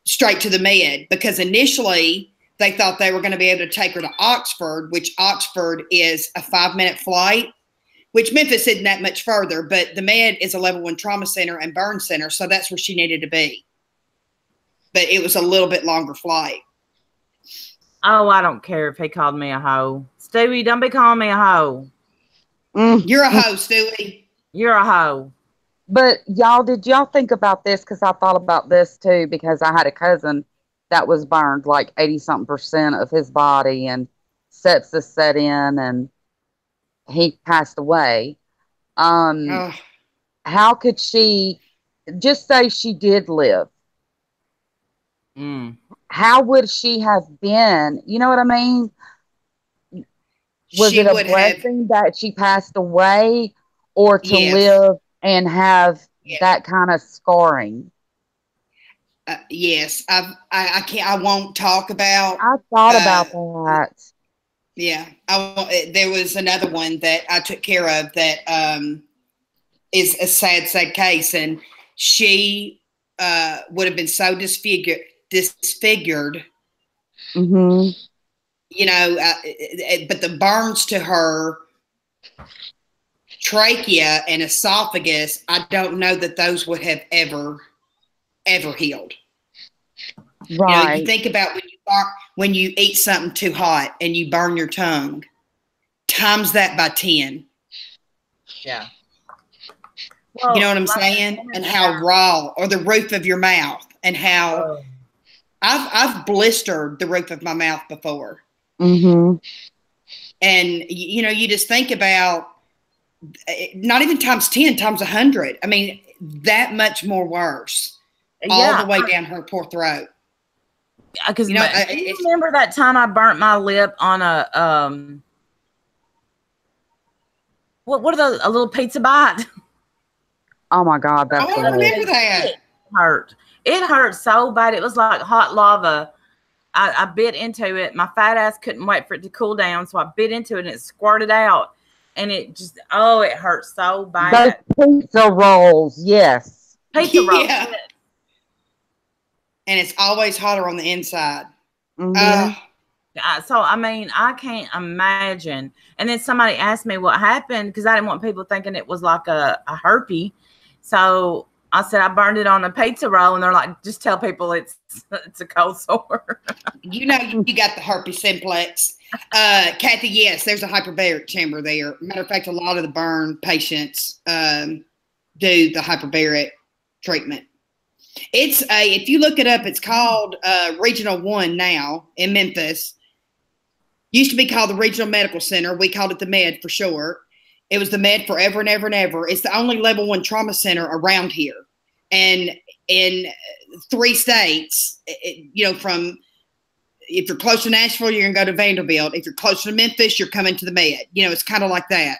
straight to the med, because initially they thought they were going to be able to take her to Oxford, which Oxford is a 5-minute flight, which Memphis isn't that much further, but the med is a level 1 trauma center and burn center, so that's where she needed to be. But it was a little bit longer flight. Oh, I don't care if he called me a hoe. Stewie, don't be calling me a hoe. You're a hoe, Stewie. You're a hoe. But did y'all think about this? Because I thought about this too, because I had a cousin that was burned like 80-something% of his body, and sepsis set in, and he passed away. How could she just say she did live? How would she have been? You know what I mean? Was it a blessing that she passed away, or to live and have that kind of scarring? Yes, I can't. I won't talk about. I thought about that. Yeah, there was another one that I took care of that is a sad case, and she would have been so disfigured disfigured. Mm-hmm. You know, but the burns to her trachea and esophagus, I don't know that those would have ever healed. Right. You know, you think about when you eat something too hot and you burn your tongue, times that by 10. Yeah. Well, you know what I'm saying? And how raw, or the roof of your mouth, and how I've blistered the roof of my mouth before. Mm-hmm. And you know, you just think about not even times 10, times 100. I mean, that much more worse, all the way down her poor throat. Because you know, you remember that time I burnt my lip on a what are those, a little pizza bite? Oh my God, that's I remember that. It hurt so bad. It was like hot lava. I bit into it. My fat ass couldn't wait for it to cool down, so I bit into it and it squirted out. And it just, it hurt so bad. Those pizza rolls, yes. Pizza rolls. Yeah. And it's always hotter on the inside. Mm-hmm. So, I mean, I can't imagine. And then somebody asked me what happened, because I didn't want people thinking it was like a herpes. So I said I burned it on a pizza roll, and they're like, just tell people it's a cold sore. You know, you got the herpes simplex. Kathy, yes, there's a hyperbaric chamber there. Matter of fact, a lot of the burn patients do the hyperbaric treatment. It's if you look it up, it's called Regional 1 now in Memphis. Used to be called the Regional Medical Center. We called it the Med for short. It was the Med forever and ever and ever. It's the only level 1 trauma center around here. And in 3 states, you know, from, if you're close to Nashville, you're going to go to Vanderbilt. If you're close to Memphis, you're coming to the Med. You know, it's kind of like that.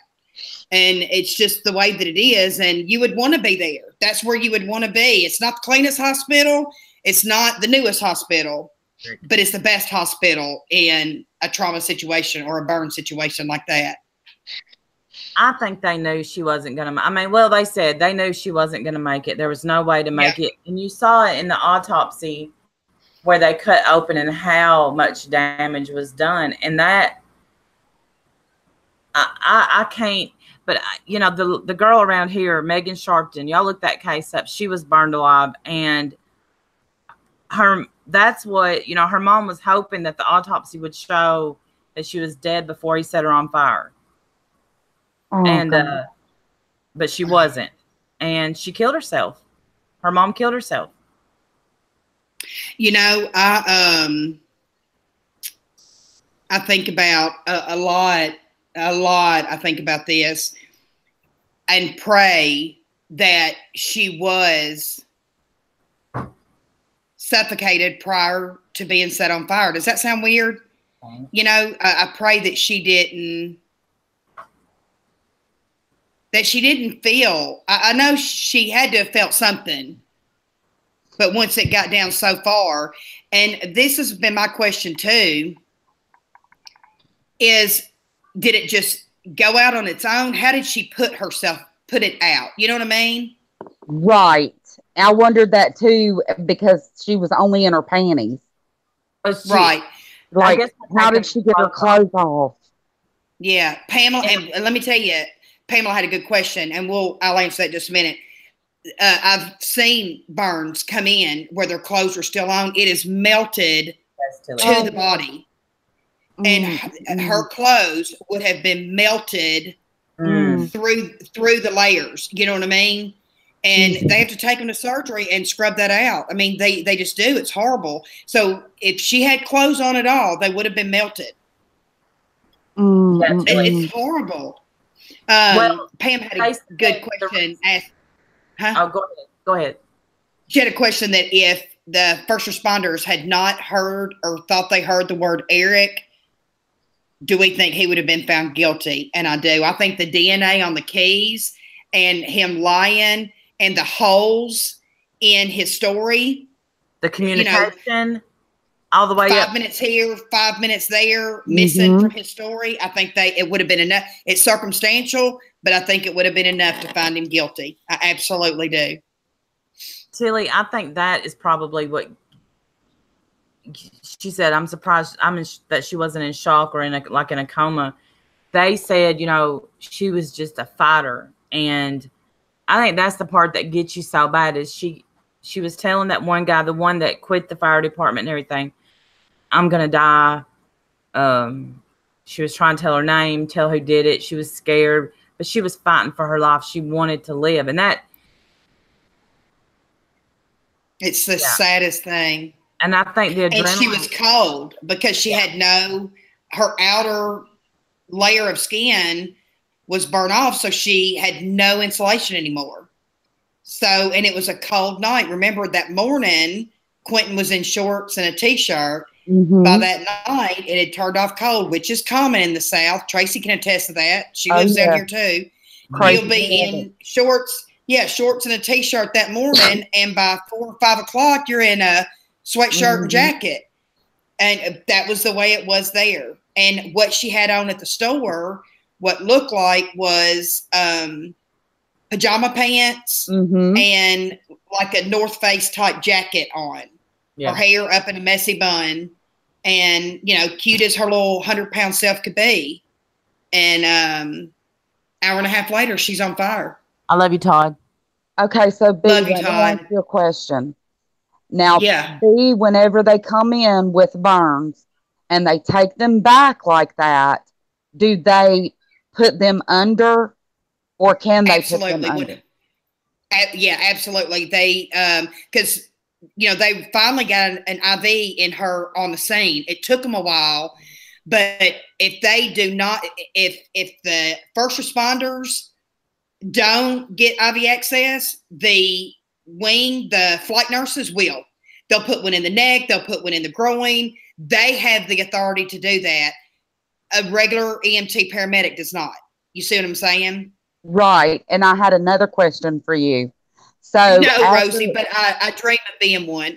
And it's just the way that it is. And you would want to be there. That's where you would want to be. It's not the cleanest hospital. It's not the newest hospital, but it's the best hospital in a trauma situation or a burn situation like that. I think they knew she wasn't going to. I mean, well, they said they knew she wasn't going to make it. There was no way to make it. And you saw it in the autopsy where they cut open and how much damage was done. And that, I can't. But, you know, the girl around here, Megan Sharpton, y'all look that case up. She was burned alive. And that's what, you know, her mom was hoping that the autopsy would show that she was dead before he set her on fire. Oh, and, but she wasn't. And she killed herself. Her mom killed herself. You know, I think about a lot. I think about this and pray that she was suffocated prior to being set on fire. Does that sound weird? You know, I pray that she didn't feel. I know she had to have felt something, but once it got down so far, and this has been my question too, is did it just go out on its own? How did she put it out? You know what I mean? Right. I wondered that too, because she was only in her panties. Right. Like, how did she get her clothes off? Yeah. Pamela, and let me tell you, Pamela had a good question, and I'll answer that in just a minute. I've seen burns come in where their clothes are still on. It is melted to the body. And her clothes would have been melted through the layers. You know what I mean? And they have to take them to surgery and scrub that out. I mean, they just do. It's horrible. So if she had clothes on at all, they would have been melted. It's horrible. Well, Pam had a good question. Go ahead. She had a question that if the first responders had not heard or thought they heard the word Eric, do we think he would have been found guilty? And I do. I think the DNA on the keys and him lying and the holes in his story. The communication, all the way 5 minutes here, 5 minutes there, missing from his story. I think it would have been enough. It's circumstantial, but I think it would have been enough to find him guilty. I absolutely do. Tilly, I think that is probably what she said, I'm surprised that she wasn't in shock or in a coma. They said, she was just a fighter. And I think that's the part that gets you so bad is she was telling that one guy, the one that quit the fire department and everything, I'm going to die. She was trying to tell her name, tell who did it. She was scared, but she was fighting for her life. She wanted to live. And it's the saddest thing. And I think the adrenaline. And she was cold because she had her outer layer of skin was burnt off. So she had no insulation anymore. So, and it was a cold night. Remember that morning, Quentin was in shorts and a t-shirt. Mm-hmm. By that night, it had turned off cold, which is common in the South. Tracy can attest to that. She lives down here too. He'll be in shorts. Yeah, shorts and a t-shirt that morning, and by 4 or 5 o'clock, you're in a sweatshirt and jacket. And that was the way it was there. And what she had on at the store, what looked like was pajama pants and like a North Face type jacket on. Yeah. Her hair up in a messy bun, and cute as her little 100-pound self could be. And hour and a half later, she's on fire. I love you, Todd. Okay, so B, let me ask you a question. Now, B, whenever they come in with burns and they take them back like that, do they put them under, or can they put them under? Yeah, absolutely. They because they finally got an IV in her on the scene. It took them a while, but if they do not, if the first responders don't get IV access, the flight nurses will. They'll put one in the neck. They'll put one in the groin. They have the authority to do that. A regular EMT paramedic does not. You see what I'm saying? Right. And I had another question for you. So no, Rosie, but I dream of being one.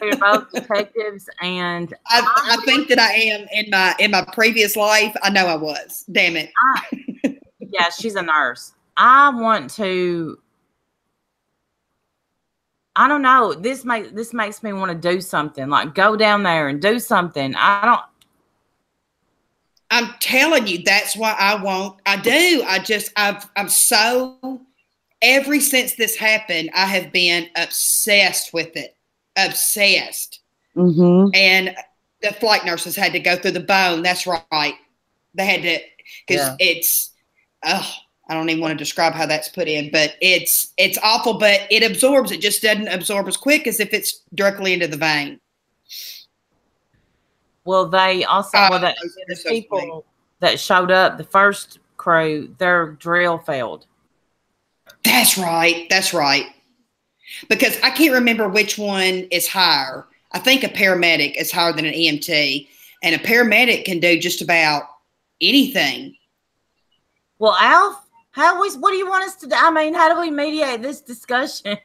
You're both detectives, and I think that I am in my previous life. I know I was. Damn it. Yeah, she's a nurse. I want to. I don't know. This makes me want to do something. Like go down there and do something. I'm telling you, that's why I do. I'm so. Ever since this happened, I have been obsessed with it. Obsessed. Mm-hmm. And the flight nurses had to go through the bone. That's right. They had to, because it's, I don't even want to describe how that's put in, but it's awful, but it absorbs. It just doesn't absorb as quick as if it's directly into the vein. Well, they also, the people that showed up, the first crew, their drill failed. That's right. That's right. Because I can't remember which one is higher. I think a paramedic is higher than an EMT, and a paramedic can do just about anything. Well, Alf, what do you want us to do? I mean, how do we mediate this discussion?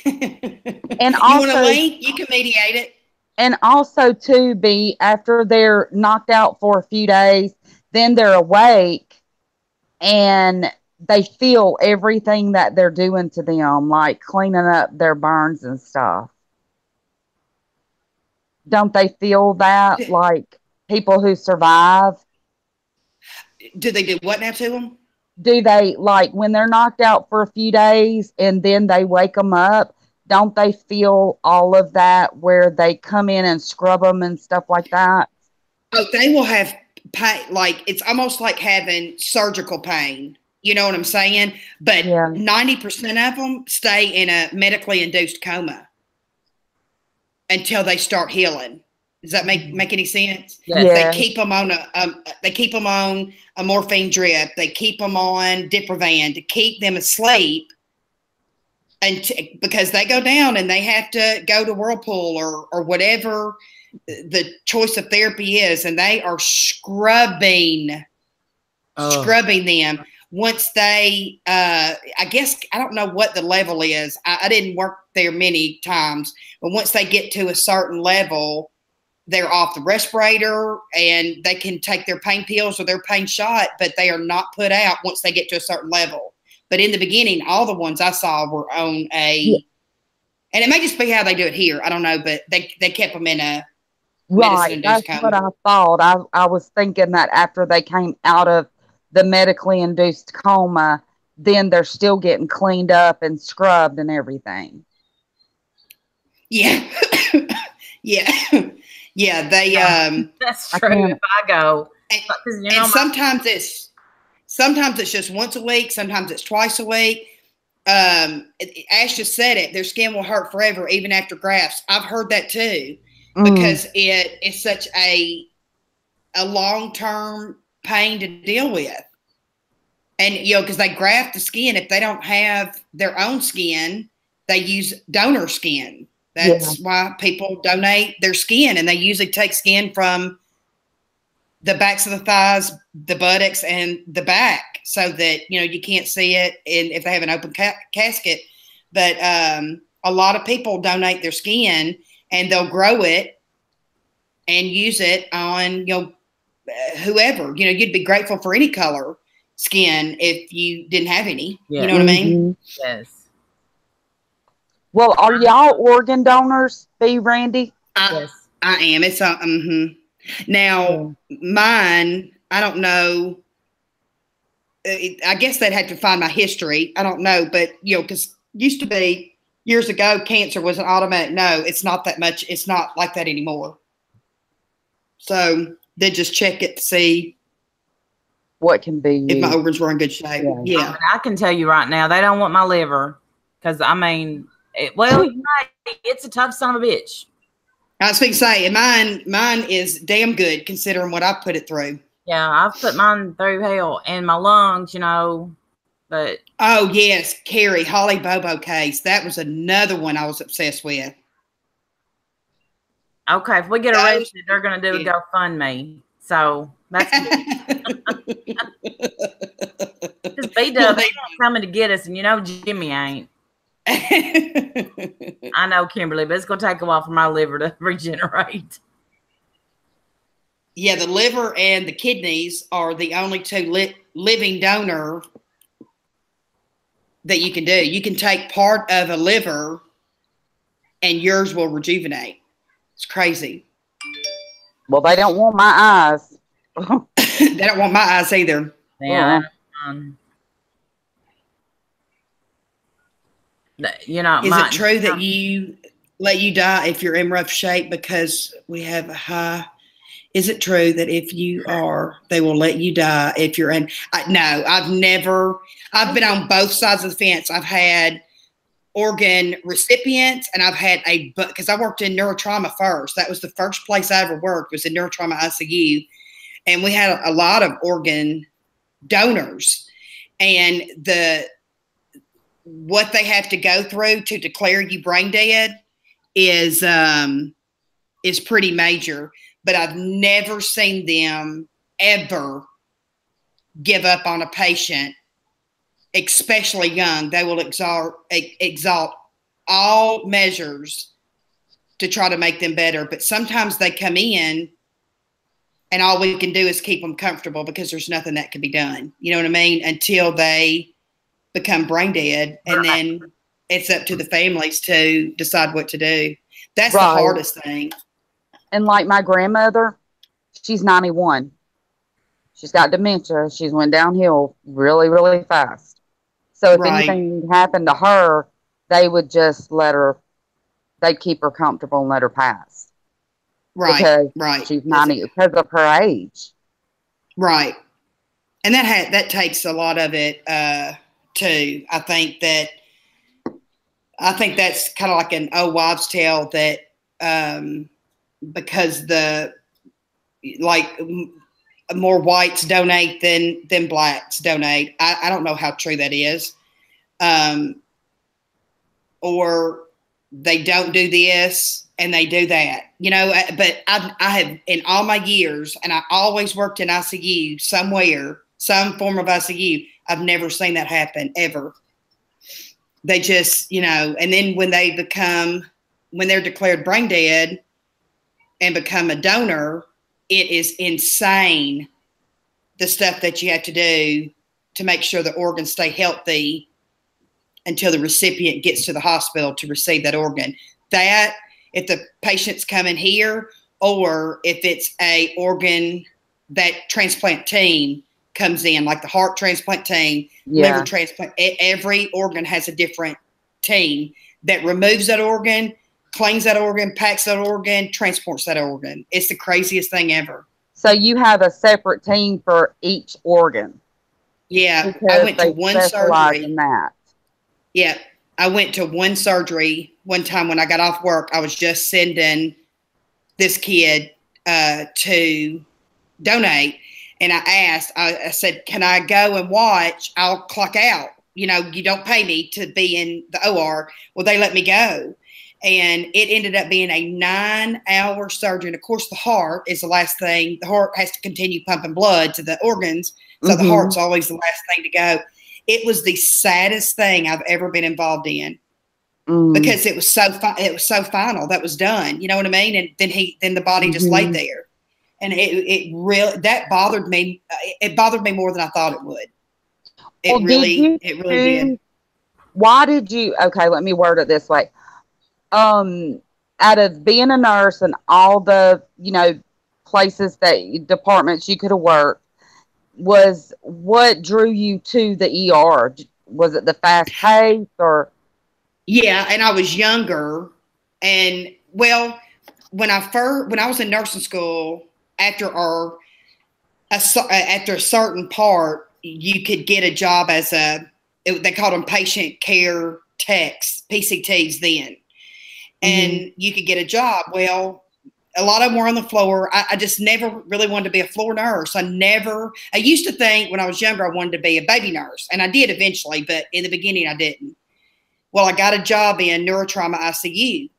And also, you want a link? You can mediate it. And also, too, B, after they're knocked out for a few days, then they're awake and they feel everything that they're doing to them, like cleaning up their burns and stuff. Don't they feel that, like people who survive? Do they do what now to them? Do they, like, when they're knocked out for a few days and then they wake them up, don't they feel all of that where they come in and scrub them and stuff like that? Oh, they will have pain. Like, it's almost like having surgical pain. You know what I'm saying? But 90% of them stay in a medically induced coma until they start healing. Does that make any sense? Yeah. They keep them on a morphine drip. They keep them on Diprivan to keep them asleep, and because they go down and they have to go to Whirlpool or whatever the choice of therapy is, and they are scrubbing them. Once they, I guess, I don't know what the level is. I didn't work there many times, but once they get to a certain level, they're off the respirator and they can take their pain pills or their pain shot, but they are not put out once they get to a certain level. But in the beginning, all the ones I saw were on a And it may just be how they do it here. I don't know, but they kept them in a right. That's coma. what I thought. I was thinking that after they came out of the medically induced coma, then they're still getting cleaned up and scrubbed and everything. Yeah. Yeah. Yeah. They, that's true. If I go, and sometimes it's just once a week. Sometimes it's twice a week. Ash just said it. Their skin will hurt forever, even after grafts. I've heard that too, because it is such a long-term pain to deal with. And, because they graft the skin. If they don't have their own skin, they use donor skin. That's why people donate their skin, and they usually take skin from the backs of the thighs, the buttocks, and the back, so that, you can't see it if they have an open casket. But a lot of people donate their skin, and they'll grow it and use it on, whoever. You'd be grateful for any color skin if you didn't have any. Yeah. You know what I mean? Yes. Well, are y'all organ donors, B. Randy? Yes, I am. It's now mine. I don't know. I guess they'd have to find my history. I don't know, but because used to be years ago, cancer was an automatic no. It's not that much. It's not like that anymore. So they just check it to see what can be if my organs were in good shape. Yeah. I can tell you right now, they don't want my liver because it's a tough son of a bitch. I was going to say, mine is damn good considering what I put it through. Yeah, I've put mine through hell, and my lungs, but. Oh, yes, Carrie, Holly Bobo case. That was another one I was obsessed with. Okay, if we get arrested, they're going to do a GoFundMe. So that's good. Because B-Dub ain't coming to get us, and Jimmy ain't. I know, Kimberly, but it's going to take a while for my liver to regenerate. Yeah, the liver and the kidneys are the only two living donor that you can do. You can take part of a liver and yours will rejuvenate. It's crazy. Well, they don't want my eyes. They don't want my eyes either. Yeah. Is it true that you let you die if you're in rough shape because we have a high? Is it true that if you are, they will let you die if you're in? No, I've been on both sides of the fence. I've had organ recipients, and I've had because I worked in neurotrauma first. That was the first place I ever worked, was in neurotrauma ICU. And we had a lot of organ donors, and what they have to go through to declare you brain dead is pretty major. But I've never seen them ever give up on a patient, especially young. They will exalt all measures to try to make them better. But sometimes they come in and all we can do is keep them comfortable because there's nothing that can be done. You know what I mean? Until they become brain dead. And then it's up to the families to decide what to do. That's the hardest thing. And like my grandmother, she's 91. She's got dementia. She's went downhill really, really fast. So if anything happened to her, they would just they'd keep her comfortable and let her pass. Because she's 90 because of her age. Right. And that takes a lot of it too. I think that's kind of like an old wives' tale that because more whites donate than blacks donate. I don't know how true that is. Or they don't do this and they do that, but I have, in all my years, and I always worked in ICU somewhere, some form of ICU. I've never seen that happen ever. They just, and then when they're declared brain dead and become a donor, it is insane the stuff that you have to do to make sure the organs stay healthy until the recipient gets to the hospital to receive that organ. That, if the patient's coming here, or if it's a organ that transplant team comes in, like the heart transplant team, liver transplant, every organ has a different team that removes that organ, cleans that organ, packs that organ, transports that organ. It's the craziest thing ever. So you have a separate team for each organ. Yeah, I went to one surgery. In that. Yeah, I went to one surgery one time when I got off work. I was just sending this kid to donate, and I asked, I said, can I go and watch? I'll clock out. You know, you don't pay me to be in the OR. Well, they let me go. And it ended up being a 9-hour surgery. And of course, the heart is the last thing. The heart has to continue pumping blood to the organs. So the heart's always the last thing to go. It was the saddest thing I've ever been involved in because it was so final. That was done. You know what I mean? And then the body just laid there. And it really, that bothered me. It bothered me more than I thought it would. It really did. Why did you, okay, let me word it this way. Out of being a nurse and all the, places departments you could have worked, what drew you to the ER? Was it the fast pace or? Yeah. And I was younger, and when I was in nursing school, after a certain part, you could get a job as they called them patient care techs, PCTs then. And you could get a job. Well, a lot of them were on the floor. I just never really wanted to be a floor nurse. I used to think when I was younger, I wanted to be a baby nurse, and I did eventually, but in the beginning I didn't. Well, I got a job in neurotrauma ICU,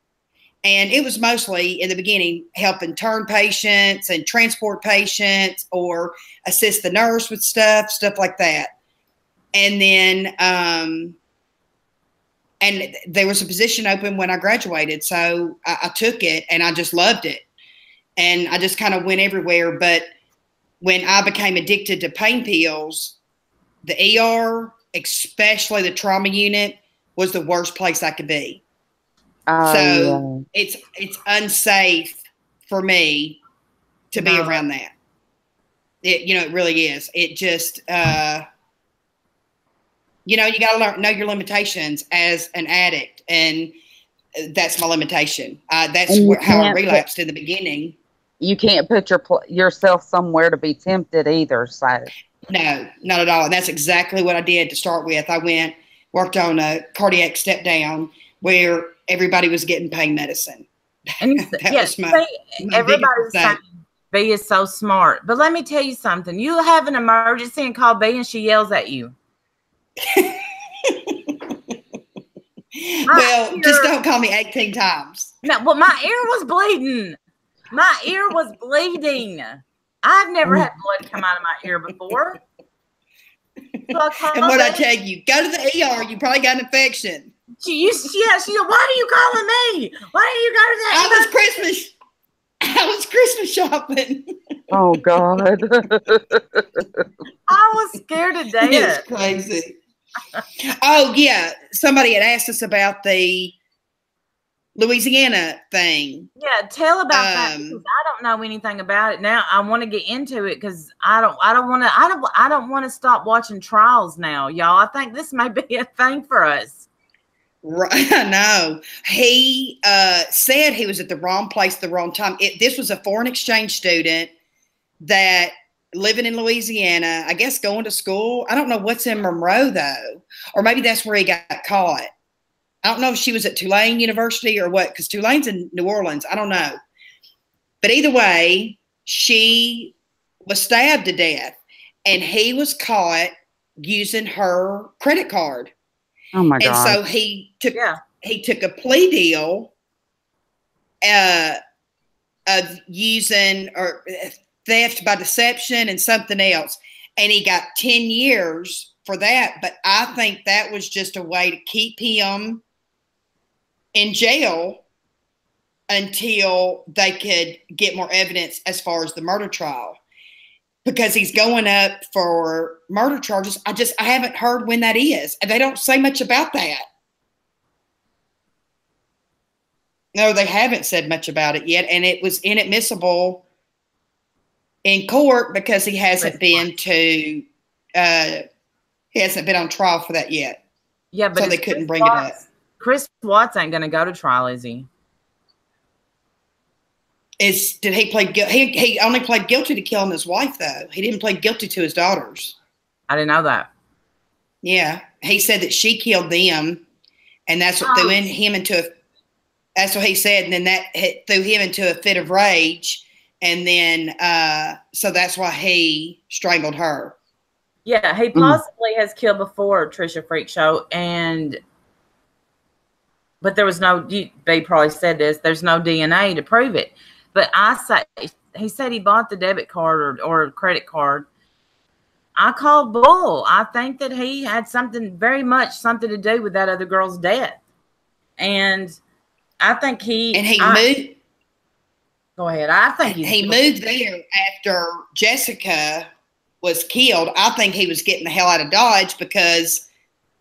and it was mostly in the beginning helping turn patients and transport patients or assist the nurse with stuff like that. And then, and there was a position open when I graduated. So I took it, and I just loved it. And I just kind of went everywhere. But when I became addicted to pain pills, the ER, especially the trauma unit, was the worst place I could be. It's unsafe for me to be around that. It really is. It just, you got to know your limitations as an addict, and that's my limitation. That's how I relapsed in the beginning. You can't put yourself somewhere to be tempted either. So no, not at all. And that's exactly what I did to start with. I worked on a cardiac step down where everybody was getting pain medicine. And everybody's saying B is so smart, but let me tell you something. You have an emergency and call B, and she yells at you. Well, just don't call me 18 times. No, well, my ear was bleeding. My ear was bleeding. I've never had blood come out of my ear before. So and what I tell you, go to the ER. You probably got an infection. She said, why are you calling me? Why don't you go to that? I was Christmas shopping. Oh, God. I was scared to death. It's crazy. Oh, yeah. Somebody had asked us about the Louisiana thing. Yeah, tell about that, because I don't know anything about it. Now I want to get into it because I don't want to stop watching trials now, y'all. I think this may be a thing for us. Right, I know. He said he was at the wrong place at the wrong time. This was a foreign exchange student that living in Louisiana, I guess going to school. I don't know what's in Monroe, though. Or maybe that's where he got caught. I don't know if she was at Tulane University or what, because Tulane's in New Orleans. I don't know. But either way, she was stabbed to death, and he was caught using her credit card. Oh my God. And so he took a plea deal of using or theft by deception and something else. And he got 10 years for that. But I think that was just a way to keep him in jail until they could get more evidence as far as the murder trial. because he's going up for murder charges. I haven't heard when that is. They don't say much about that. No, they haven't said much about it yet. And it was inadmissible in court because he hasn't been on trial for that yet. Yeah, but so they couldn't bring it up. Chris Watts ain't going to go to trial, is he? Did he play guilty? He only pled guilty to killing his wife, though. He didn't plead guilty to his daughters. I didn't know that. Yeah, he said that she killed them, and that's what threw him into a. That's what he said, and then that threw him into a fit of rage, and then so that's why he strangled her. Yeah, he possibly has killed before, Trisha Freak Show, but there was no. They probably said this. There's no DNA to prove it. But he said he bought the debit card or credit card. I called bull. I think that he had very much something to do with that other girl's death, and I think moved. Go ahead. I think he moved there after Jessica was killed. I think he was getting the hell out of Dodge because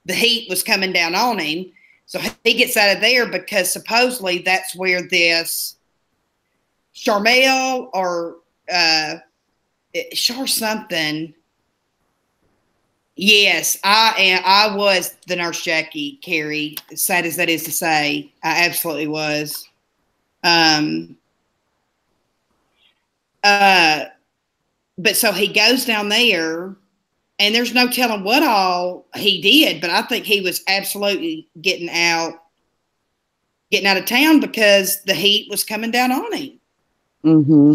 the heat was coming down on him. So he gets out of there because supposedly that's where this Charmel or Char something. Yes, I was the Nurse Jackie, Carrie. As sad as that is to say, I absolutely was. But so he goes down there, and there's no telling what all he did, but I think he was absolutely getting out of town because the heat was coming down on him. Mm-hmm.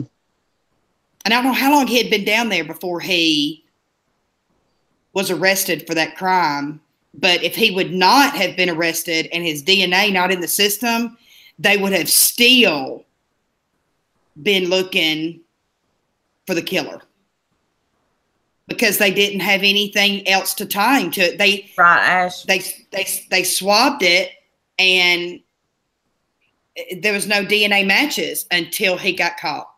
And I don't know how long he had been down there before he was arrested for that crime. But if he would not have been arrested and his DNA not in the system, they would have still been looking for the killer because they didn't have anything else to tie him to it. They swabbed it, and there was no DNA matches until he got caught.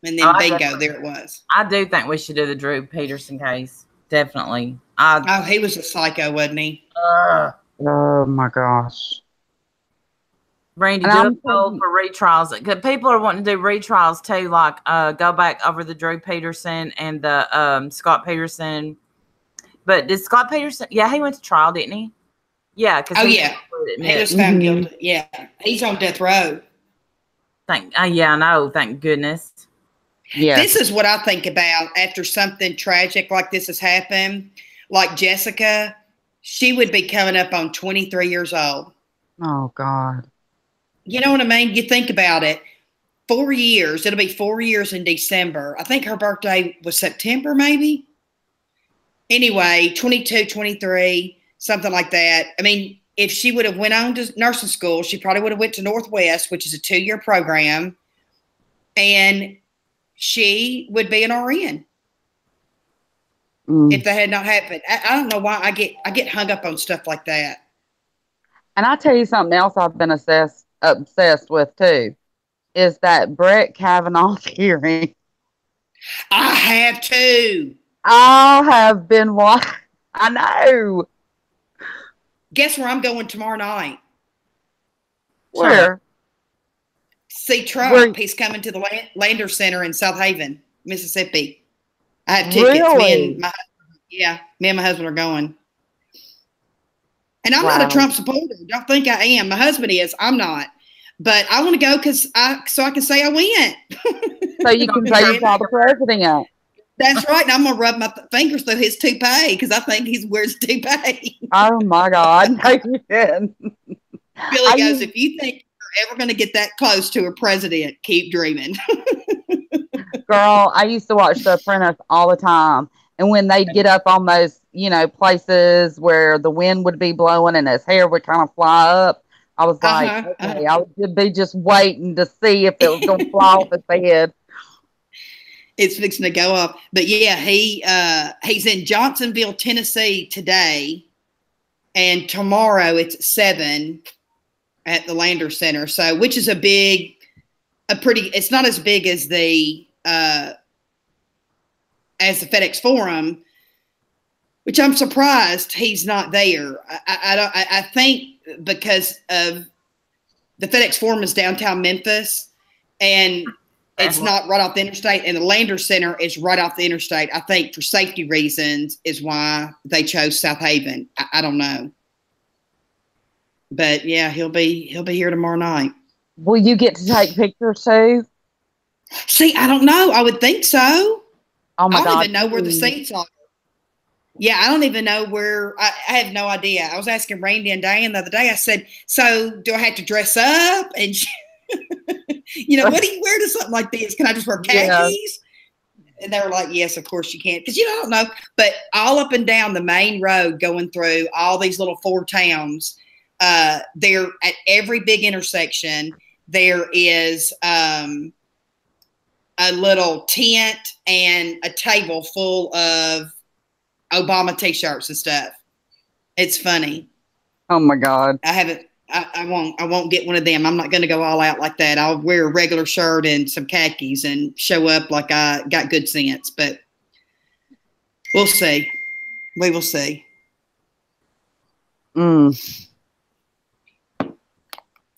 And then bingo, there it was. I do think we should do the Drew Peterson case. Definitely. He was a psycho, wasn't he? Oh my gosh. Randy, do a poll for retrials. People are wanting to do retrials too, like go back over the Drew Peterson and the Scott Peterson. But did Scott Peterson? Yeah, he went to trial, didn't he? Yeah. He was found guilty. Yeah, he's on death row. Yeah, I know. Thank goodness. Yeah. This is what I think about after something tragic like this has happened. Like Jessica, she would be coming up on 23 years old. Oh God. You know what I mean? You think about it. 4 years. It'll be 4 years in December. I think her birthday was September, maybe. Anyway, 22, 23, something like that. I mean, if she would have went on to nursing school, she probably would have went to Northwest, which is a 2-year program, and she would be an RN if that had not happened. I don't know why I get hung up on stuff like that. And I'll tell you something else I've been obsessed with too, is that Brett Kavanaugh hearing. I have too. I have been watching. I know. Guess where I'm going tomorrow night? Where? See Trump. He's coming to the Lander Center in South Haven, Mississippi. I have tickets. Really? Me and my husband are going. And I'm not a Trump supporter. Don't think I am. My husband is. I'm not. But I want to go so I can say I went. So you can say you saw the president. That's right. And I'm going to rub my fingers through his toupee because I think he wears toupee. Oh, my God. No, you didn't. Billy goes, if you think you're ever going to get that close to a president, keep dreaming. Girl, I used to watch The Apprentice all the time. And when they'd get up on those, places where the wind would be blowing and his hair would kind of fly up, I was like, okay, I would be just waiting to see if it was going to fly off his head. It's fixing to go up. But yeah, he's in Johnsonville, Tennessee today. And tomorrow it's at 7 at the Lander Center. So, which is it's not as big as the as the FedEx Forum, which I'm surprised he's not there. I think because of the FedEx Forum is downtown Memphis, and it's not right off the interstate, and the Landers Center is right off the interstate. I think for safety reasons is why they chose South Haven. I don't know. But yeah, he'll be here tomorrow night. Will you get to take pictures too? See, I don't know. I would think so. Oh my God. I don't even know where the seats are. Yeah, I don't even know where. I have no idea. I was asking Randy and Diane the other day. I said, so do I have to dress up? And, what do you wear to something like this? Can I just wear khakis? Yeah. And they were like, yes, of course you can. Because, I don't know. But all up and down the main road going through all these little 4 towns, there at every big intersection, there is a little tent and a table full of Obama t-shirts and stuff. It's funny. Oh my God. I won't get one of them. I'm not going to go all out like that. I'll wear a regular shirt and some khakis and show up like I got good sense, but we'll see. We will see.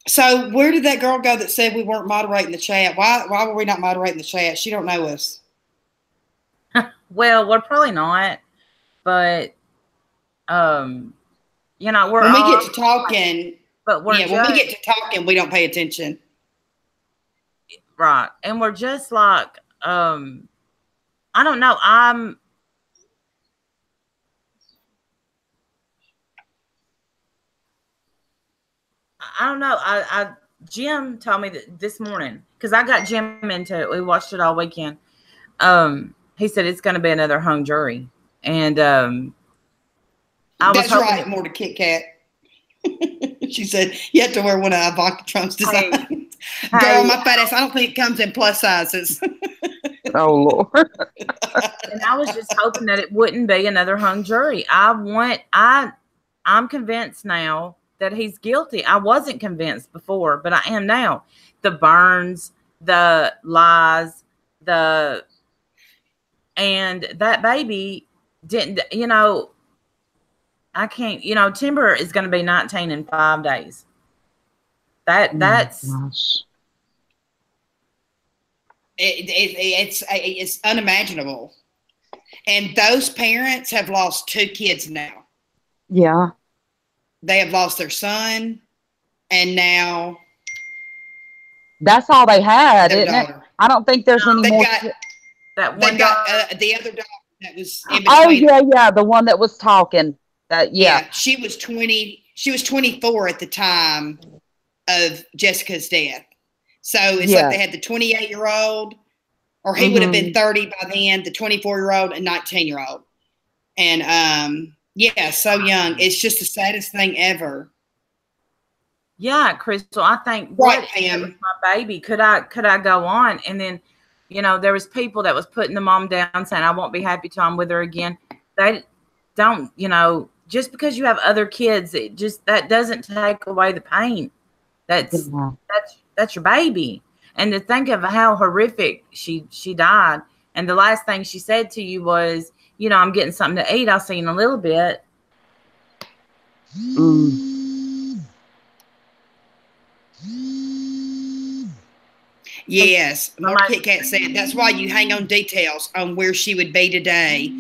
So where did that girl go that said we weren't moderating the chat? Why were we not moderating the chat? She don't know us. Well, we're probably not. But, we're when we get to talking, but when we get to talking, we don't pay attention. Right. And we're just like, I don't know. I don't know. Jim told me that this morning, because I got Jim into it. We watched it all weekend. He said it's going to be another hung jury. And that's right, more to Kit Kat. She said, you have to wear one of Ivanka Trump's designs. Girl, my fat ass, I don't think it comes in plus sizes. Oh, Lord. And I was just hoping that it wouldn't be another hung jury. I'm convinced now that he's guilty. I wasn't convinced before, but I am now. The burns, the lies, and that baby didn't, I can't, Timber is going to be 19 in 5 days. That's it's unimaginable. And those parents have lost 2 kids now. Yeah. They have lost their son, and now that's all they had, isn't it? I don't think there's any more. They got the other daughter that was in between. Oh yeah, the one that was talking. Yeah, she was 20. She was 24 at the time of Jessica's death. So it's like they had the 28-year-old, or he would have been 30 by then. The 24-year-old and 19-year-old, and so young. It's just the saddest thing ever. Yeah, Crystal. I think right, Pam. My baby. Could I go on? And then, there was people that was putting the mom down, saying I won't be happy till I'm with her again. They don't, just because you have other kids, that doesn't take away the pain. That's your baby. And to think of how horrific she died, and the last thing she said to you was, I'm getting something to eat. I'll see you in a little bit. Yes, Mark Kit Kat said that's why you hang on details on where she would be today.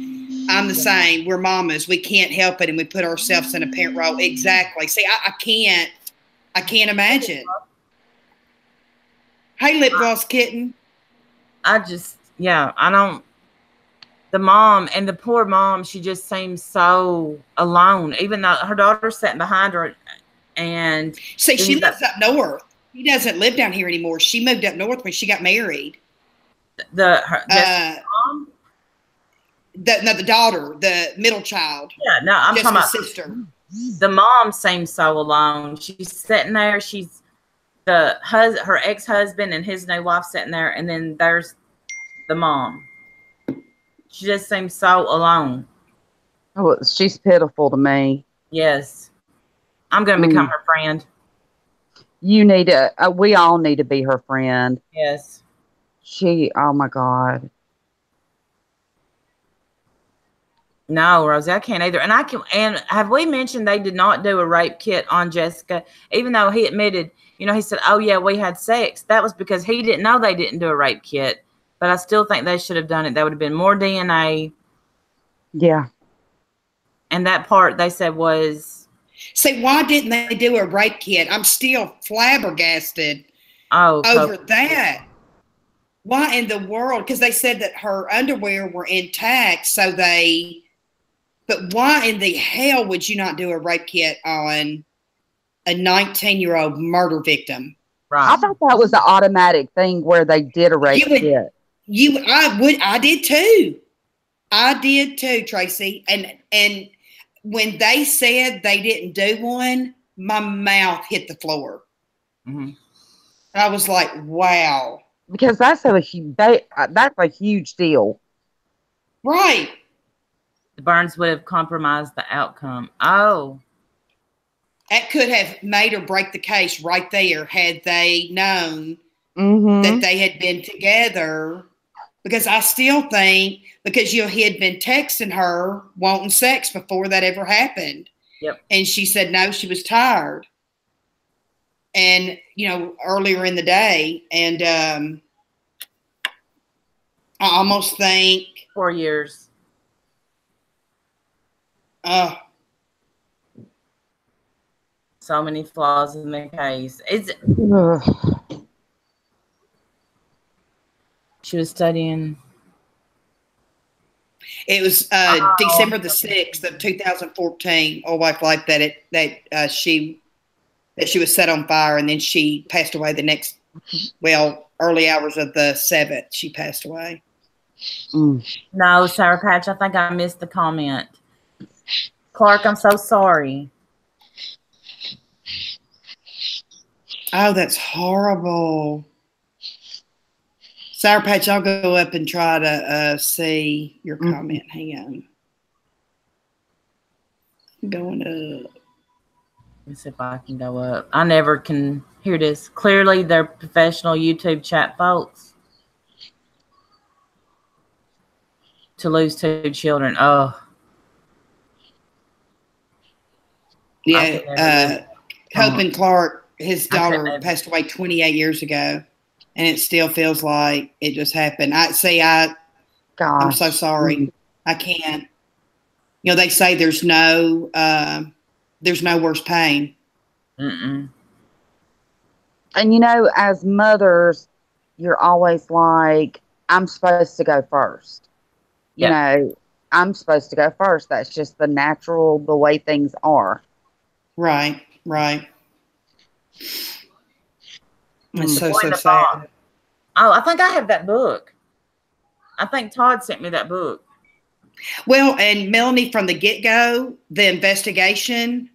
I'm the same. We're mamas. We can't help it, and we put ourselves in a parent role. Exactly. See, I can't imagine. Hey, lip gloss kitten. I don't. The mom, and the poor mom, she just seems so alone. Even though her daughter's sitting behind her, and see, she lives up north. She doesn't live down here anymore. She moved up north when she got married. Mom? The daughter, the middle child. Yeah, no, I'm talking about sister. The mom seems so alone. She's sitting there. She's her ex-husband and his new wife sitting there, and then there's the mom. She just seems so alone. Oh, she's pitiful to me. Yes, I'm going to become her friend. You need to. We all need to be her friend. Yes. Oh my God. No, Rosie, I can't either. And I can. And have we mentioned they did not do a rape kit on Jessica, even though he admitted, he said, "Oh yeah, we had sex." That was because he didn't know they didn't do a rape kit. But I still think they should have done it. That would have been more DNA. Yeah. And that part they said was. See, why didn't they do a rape kit? I'm still flabbergasted over that. Why in the world? Because they said that her underwear were intact, but why in the hell would you not do a rape kit on a 19-year-old murder victim? Right. I thought that was the automatic thing where they did a rape kit. I did too. I did too, Tracy. And when they said they didn't do one, my mouth hit the floor. Mm-hmm. I was like, wow. Because that's a huge deal. Right. The burns would have compromised the outcome. Oh. That could have made or break the case right there had they known that they had been together. Because I still think, because he had been texting her wanting sex before that ever happened. Yep. And she said no, she was tired. And, earlier in the day. And I almost think 4 years. So many flaws in the case. She was studying. It was December the 6th of 2014. Old wife life that she was set on fire, and then she passed away early hours of the 7th. She passed away. No, Sour Patch, I think I missed the comment. Clark, I'm so sorry. Oh, that's horrible. Sour Patch, I'll go up and try to see your comment. Hang on. I'm going up. Let me see if I can go up. I never can hear this. Clearly, they're professional YouTube chat folks. To lose 2 children. Oh. Yeah. Copeland Clark, his daughter passed away 28 years ago. And it still feels like it just happened. I'm so sorry. I can't. They say there's no worse pain. Mm-mm. And as mothers, you're always like, I'm supposed to go first. I'm supposed to go first. That's just the way things are. Right. It's so sad. Oh, I think I have that book. I think Todd sent me that book. Well, and Melanie, from the get-go, the investigation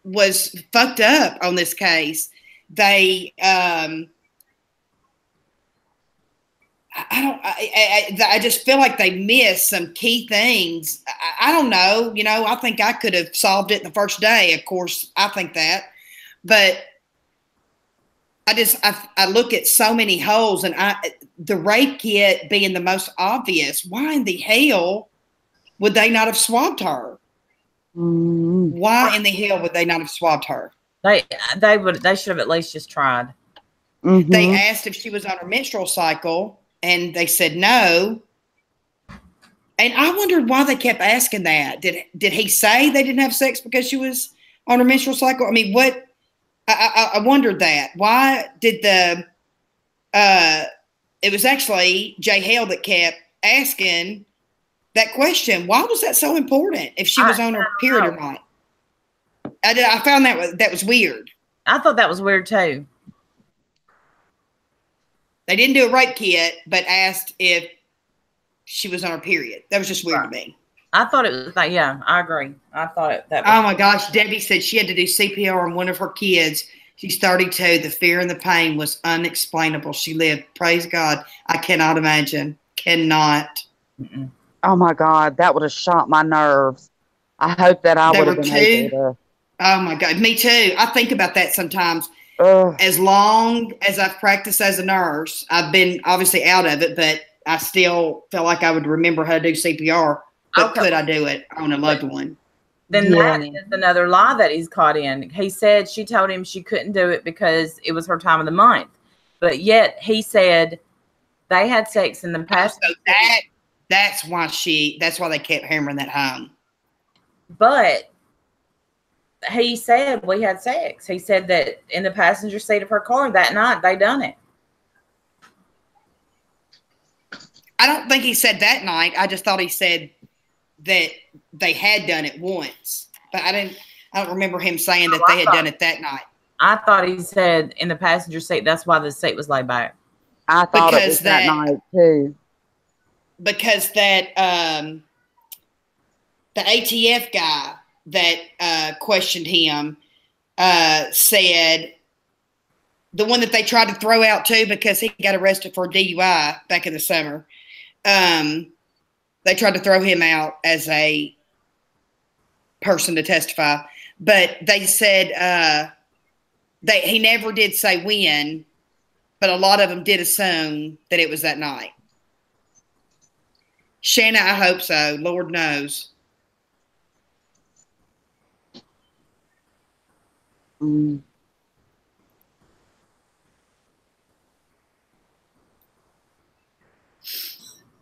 was fucked up on this case. They, I just feel like they missed some key things. I don't know. I think I could have solved it in the first day. Of course, I think that. But I look at so many holes, and the rape kit being the most obvious. Why in the hell would they not have swabbed her? Why in the hell would they not have swabbed her? They should have at least just tried. They asked if she was on her menstrual cycle, and they said no. And I wondered why they kept asking that. Did he say they didn't have sex because she was on her menstrual cycle? I mean, what? I wondered that. Why did it was actually Jay Hale that kept asking that question. Why was that so important if she was on her period or not? I found that was weird. I thought that was weird too. They didn't do a rape kit, but asked if she was on her period. That was just weird to me. I thought it was like, yeah, I agree. I thought that was. Oh my gosh. Debbie said she had to do CPR on one of her kids. She's 32. The fear and the pain was unexplainable. She lived. Praise God. I cannot imagine. Cannot. Mm-mm. Oh my God. That would have shot my nerves. I hope that I would have been able to. Oh my God. Me too. I think about that sometimes. As long as I've practiced as a nurse, I've been obviously out of it, but I still feel like I would remember how to do CPR. But could I do it on a loved one? Then that is another lie that he's caught in. He said she told him she couldn't do it because it was her time of the month. But yet he said they had sex in the past. So that's why they kept hammering that home. But he said we had sex. He said that in the passenger seat of her car that night they done it. I don't think he said that night. I just thought he said that they had done it once, but I don't remember him saying that they had done it that night. I thought he said in the passenger seat. That's why the seat was laid back. I thought it was that night too. Because that the ATF guy that questioned him said, the one that they tried to throw out too because he got arrested for DUI back in the summer. They tried to throw him out as a person to testify, but they said he never did say when, but a lot of them did assume that it was that night. Shanna, I hope so. Lord knows.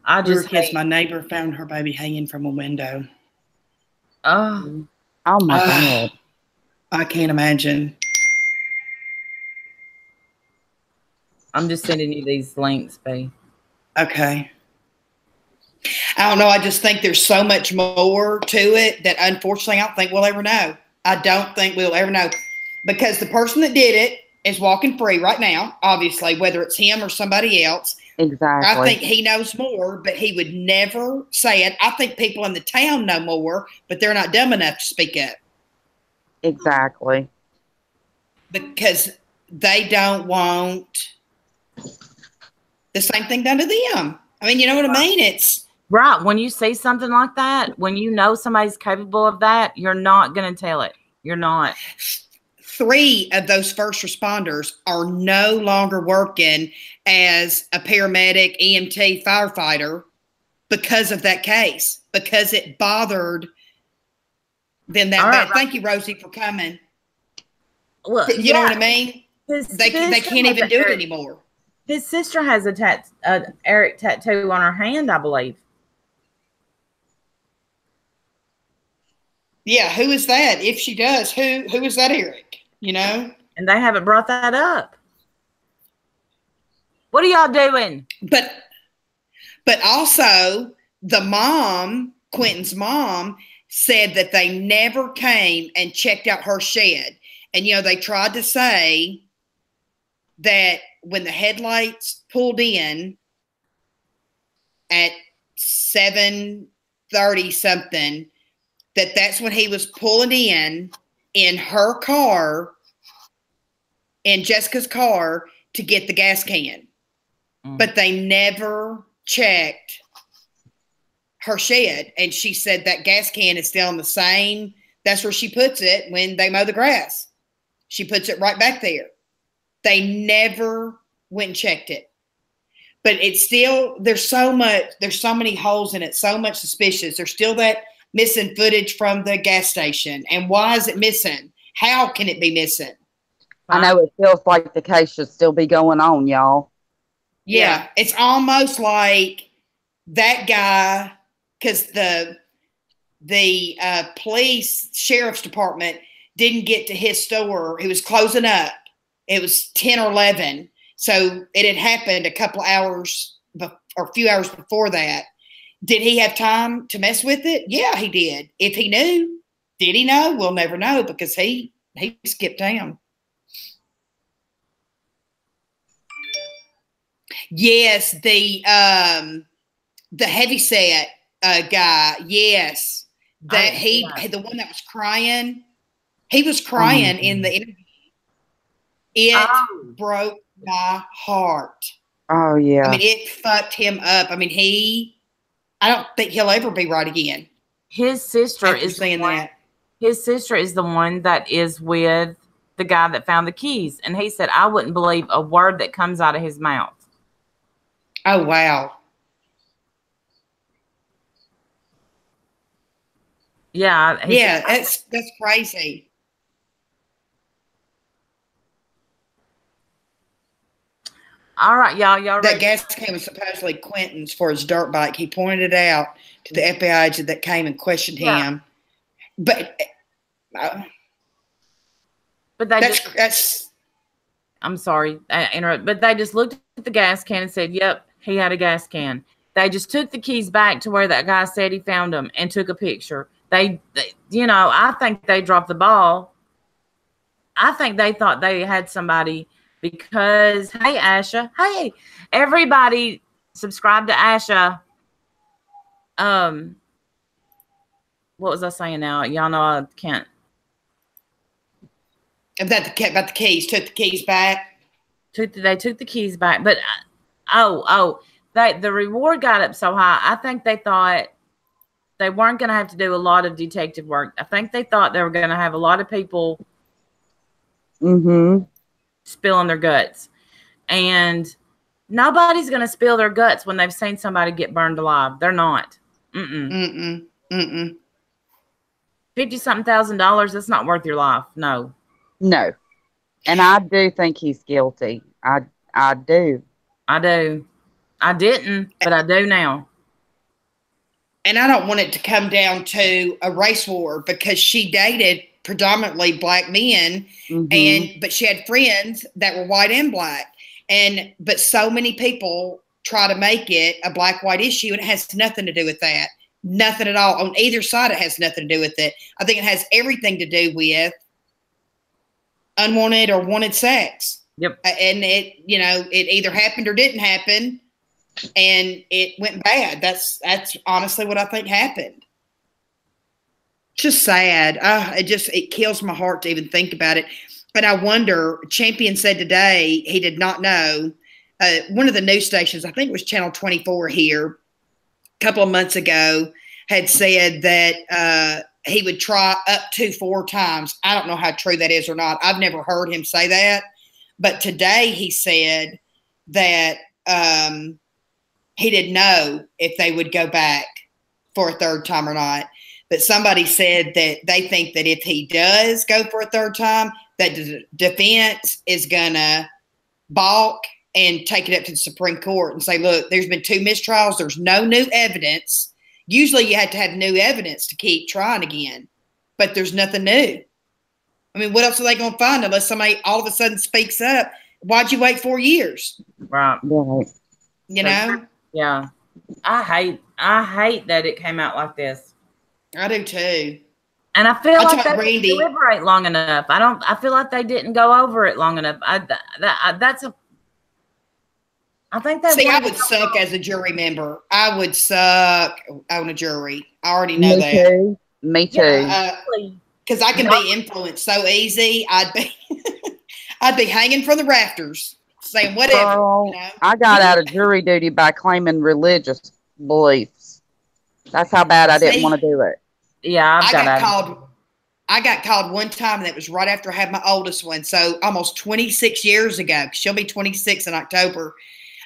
I just my neighbor found her baby hanging from a window. Oh my God. I can't imagine. I'm just sending you these links, babe. Okay. I don't know. I just think there's so much more to it that unfortunately I don't think we'll ever know. I don't think we'll ever know because the person that did it is walking free right now, obviously, whether it's him or somebody else. Exactly. I think he knows more, but he would never say it. I think people in the town know more, but they're not dumb enough to speak up. Exactly. Because they don't want the same thing done to them. I mean, you know what I mean? It's right. When you say something like that, when you know somebody's capable of that, you're not going to tell it. You're not. 3 of those first responders are no longer working as a paramedic, EMT, firefighter because of that case, because it bothered them that bad. Thank you, Rosie, for coming. Well, you know what I mean? They can't even do it anymore. His sister has a Eric tattoo on her hand, I believe. Yeah, who is that? If she does, who is that Eric? You know? And they haven't brought that up. What are y'all doing? But also the mom, Quentin's mom, said that they never came and checked out her shed. And, you know, they tried to say that when the headlights pulled in at 7:30 something, that's when he was pulling in her car, in Jessica's car, to get the gas can. But they never checked her shed. And she said that gas can is still in the same, that's where she puts it when they mow the grass. She puts it right back there. They never went and checked it. But it's still, there's so many holes in it, so much suspicious. There's still that missing footage from the gas station. And why is it missing? How can it be missing? I know it feels like the case should still be going on, y'all. Yeah, it's almost like that guy, because the police sheriff's department didn't get to his store. He was closing up. It was 10 or 11. So it had happened a couple hours or a few hours before that. Did he have time to mess with it? Yeah, he did. If he knew, did he know? We'll never know because he skipped town. Yes, the heavyset guy. Yes, that the one that was crying. He was crying in the interview. It broke my heart. Oh yeah. I mean, it fucked him up. I mean, I don't think he'll ever be right again. His sister is saying that. His sister is the one that is with the guy that found the keys, and he said, "I wouldn't believe a word that comes out of his mouth." Oh wow. Yeah. Yeah, that's crazy. All right, y'all. Y'all That ready? gas can was supposedly Quentin's for his dirt bike. He pointed it out to the FBI agent that came and questioned him. But But they that's I'm sorry, I interrupt. But they just looked at the gas can and said, "Yep, he had a gas can." They just took the keys back to where that guy said he found them and took a picture. They you know, I think they dropped the ball. I think they thought they had somebody because, hey, Asha, hey, everybody subscribe to Asha. What was I saying now? Y'all know I can't. about the keys. Took the keys back. They took the keys back, but the reward got up so high. I think they thought they weren't going to have to do a lot of detective work. I think they thought they were going to have a lot of people spilling their guts, and nobody's going to spill their guts when they've seen somebody get burned alive. They're not. 50-something $1,000. That's not worth your life. No. And I do think he's guilty. I do. I do. I didn't, but I do now. And I don't want it to come down to a race war because she dated predominantly black men, but she had friends that were white and black. But so many people try to make it a black-white issue, and it has nothing to do with that. Nothing at all. On either side, it has nothing to do with it. I think it has everything to do with unwanted or wanted sex. Yep. And it either happened or didn't happen, and it went bad. That's honestly what I think happened. Just sad. It kills my heart to even think about it. And I wonder, Champion said today he did not know. One of the news stations, I think it was Channel 24 here, a couple of months ago, had said that he would try up to 4 times. I don't know how true that is or not. I've never heard him say that. But today he said that he didn't know if they would go back for a 3rd time or not. But somebody said that they think that if he does go for a 3rd time, that the defense is going to balk and take it up to the Supreme Court and say, look, there's been 2 mistrials. There's no new evidence. Usually you have to have new evidence to keep trying again, but there's nothing new. I mean, what else are they going to find unless somebody all of a sudden speaks up? Why'd you wait 4 years? Right. You know? Yeah. I hate that it came out like this. I do too. And I feel like they didn't deliberate long enough. I feel like they didn't go over it long enough. I think that. See, I would suck as a jury member. I would suck on a jury. I already know that. Me too. Because I can be influenced so easy. I'd be hanging from the rafters, saying whatever. Girl, I got out of jury duty by claiming religious beliefs. That's how bad I didn't want to do it. Yeah, I got called one time, and that was right after I had my oldest one. So almost 26 years ago. She'll be 26 in October.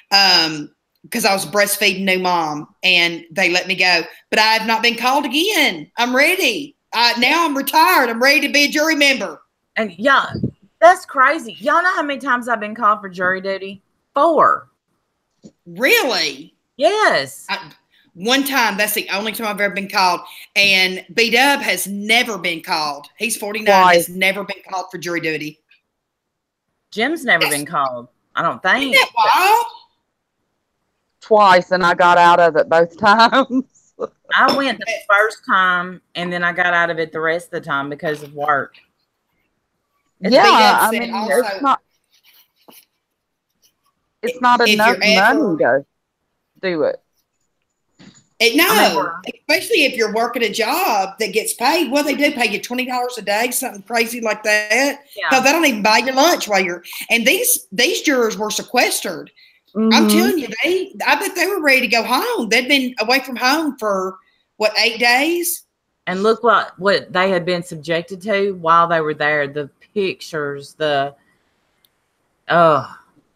Because I was breastfeeding new mom, and they let me go. But I have not been called again. I'm ready. Now I'm retired. I'm ready to be a jury member. And yeah, that's crazy. Y'all know how many times I've been called for jury duty? 4. Really? Yes. One time. That's the only time I've ever been called. And B-Dub has never been called. He's 49. Why? Has never been called for jury duty. Jim's never been called. I don't think. Isn't that wild? Twice, and I got out of it both times. I went the first time, and then I got out of it the rest of the time because of work. I mean, it's not enough money to do it. Especially if you're working a job that gets paid. Well, they do pay you $20 a day, something crazy like that. So they don't even buy you lunch while you're. And these jurors were sequestered. I'm telling you, I bet they were ready to go home. They'd been away from home for 8 days? And look what they had been subjected to while they were there. The pictures, oh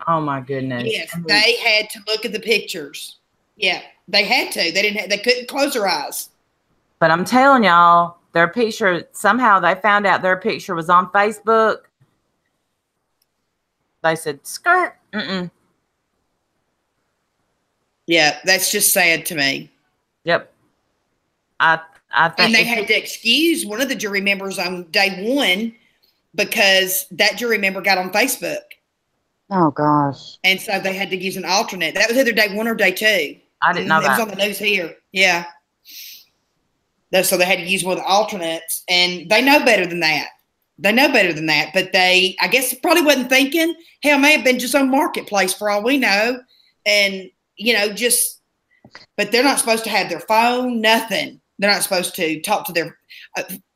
my goodness. Yes, they had to look at the pictures. Yeah, they had to. They couldn't close their eyes. But I'm telling y'all, Their picture, somehow they found out their picture was on Facebook. They said, skirt. Yeah, that's just sad to me. Yep. I think. And they had to excuse one of the jury members on day one because that jury member got on Facebook. Oh, gosh. And so they had to use an alternate. That was either day one or day two. I didn't know that. It was on the news here. Yeah. So they had to use one of the alternates, and they know better than that. They know better than that, but they, I guess, probably wasn't thinking. Hell, may have been just on Marketplace for all we know. And, you know, just, but they're not supposed to have their phone, nothing. They're not supposed to talk to their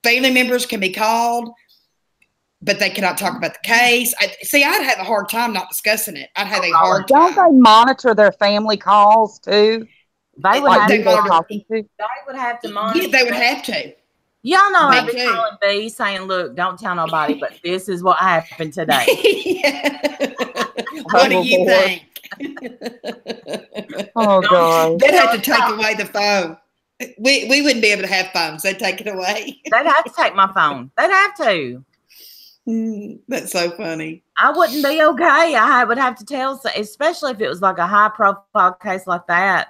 family members can be called, but they cannot talk about the case. I'd have a hard time not discussing it. I'd have a hard time. Don't they monitor their family calls too? They would, Like, have, they would have to monitor. Yeah, they would have to. Y'all know Me I've been too. calling B saying, look, don't tell nobody, but this is what happened today. What do you think? Oh, God. They'd have to take away the phone. We wouldn't be able to have phones. They'd take it away. They'd have to take my phone. They'd have to. That's so funny. I wouldn't be okay. I would have to tell, especially if it was like a high profile case like that.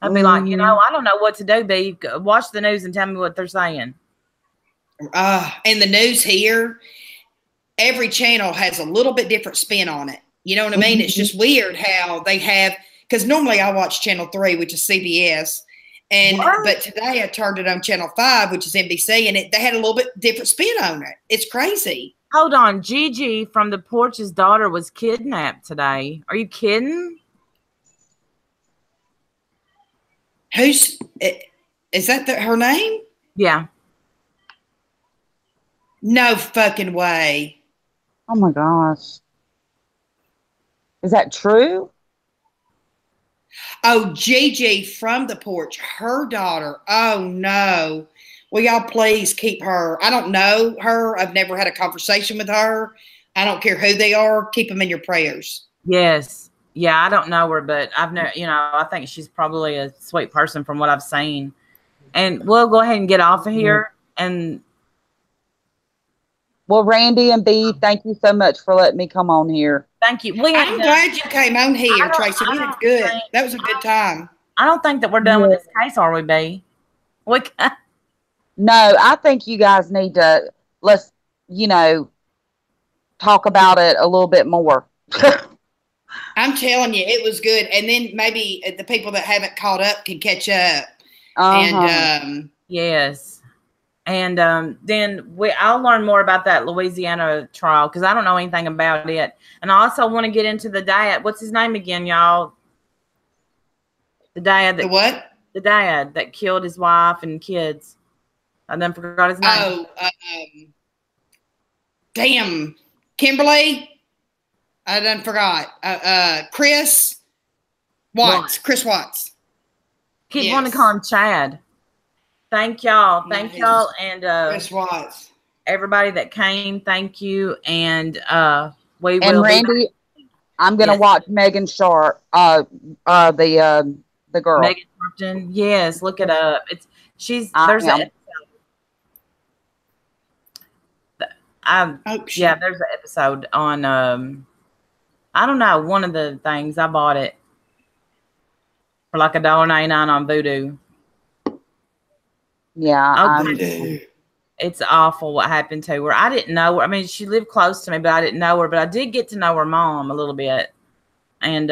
I'd be like, you know, I don't know what to do, B. Watch the news and tell me what they're saying. And the news here, every channel has a little bit different spin on it. You know what I mean? It's just weird how they have, because normally I watch Channel 3, which is CBS. But today I turned it on Channel 5, which is NBC, and they had a little bit different spin on it. It's crazy. Hold on. Gigi from the Porch's daughter was kidnapped today. Are you kidding? Is that her name? Yeah. No fucking way. Oh, my gosh. Is that true? Oh, Gigi from the Porch, her daughter. Oh, no. Will y'all please keep her? I don't know her. I've never had a conversation with her. I don't care who they are. Keep them in your prayers. Yes. Yeah, I don't know her, but I've never, you know, I think she's probably a sweet person from what I've seen. And we'll go ahead and get off of here. And well, Randy and B, thank you so much for letting me come on here. Thank you. I'm glad you came on here, Tracy. We did good. That was a good time. I don't think that we're done with this case, are we, B? No, I think you guys need to, let's, you know, talk about it a little bit more. I'm telling you, it was good. And then maybe the people that haven't caught up can catch up. And yes. And then I'll learn more about that Louisiana trial because I don't know anything about it. And I also want to get into the dad. What's his name again, y'all? The dad. The what? The dad that killed his wife and kids. I then forgot his name. Oh, damn. Kimberly. I done forgot. Chris Watts. Chris Watts. Keep wanting to call him Chad. Thank y'all. Thank y'all. And Chris Watts. Everybody that came, thank you. And we will. And Randy, I'm gonna watch Megan Sharp, the girl. Megan Sharpton. Yes, look it up. There's an episode on I don't know, one of the things. I bought it for like $1.99 on Vudu. Yeah. It's awful what happened to her. I didn't know her. I mean, she lived close to me, but I didn't know her. But I did get to know her mom a little bit. And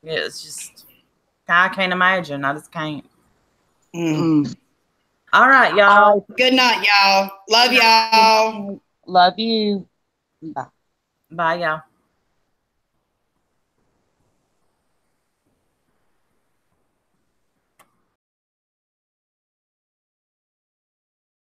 it's just, I can't imagine. I just can't. All right, y'all. Good night, y'all. Love y'all. Love you. Bye. Bye, y'all.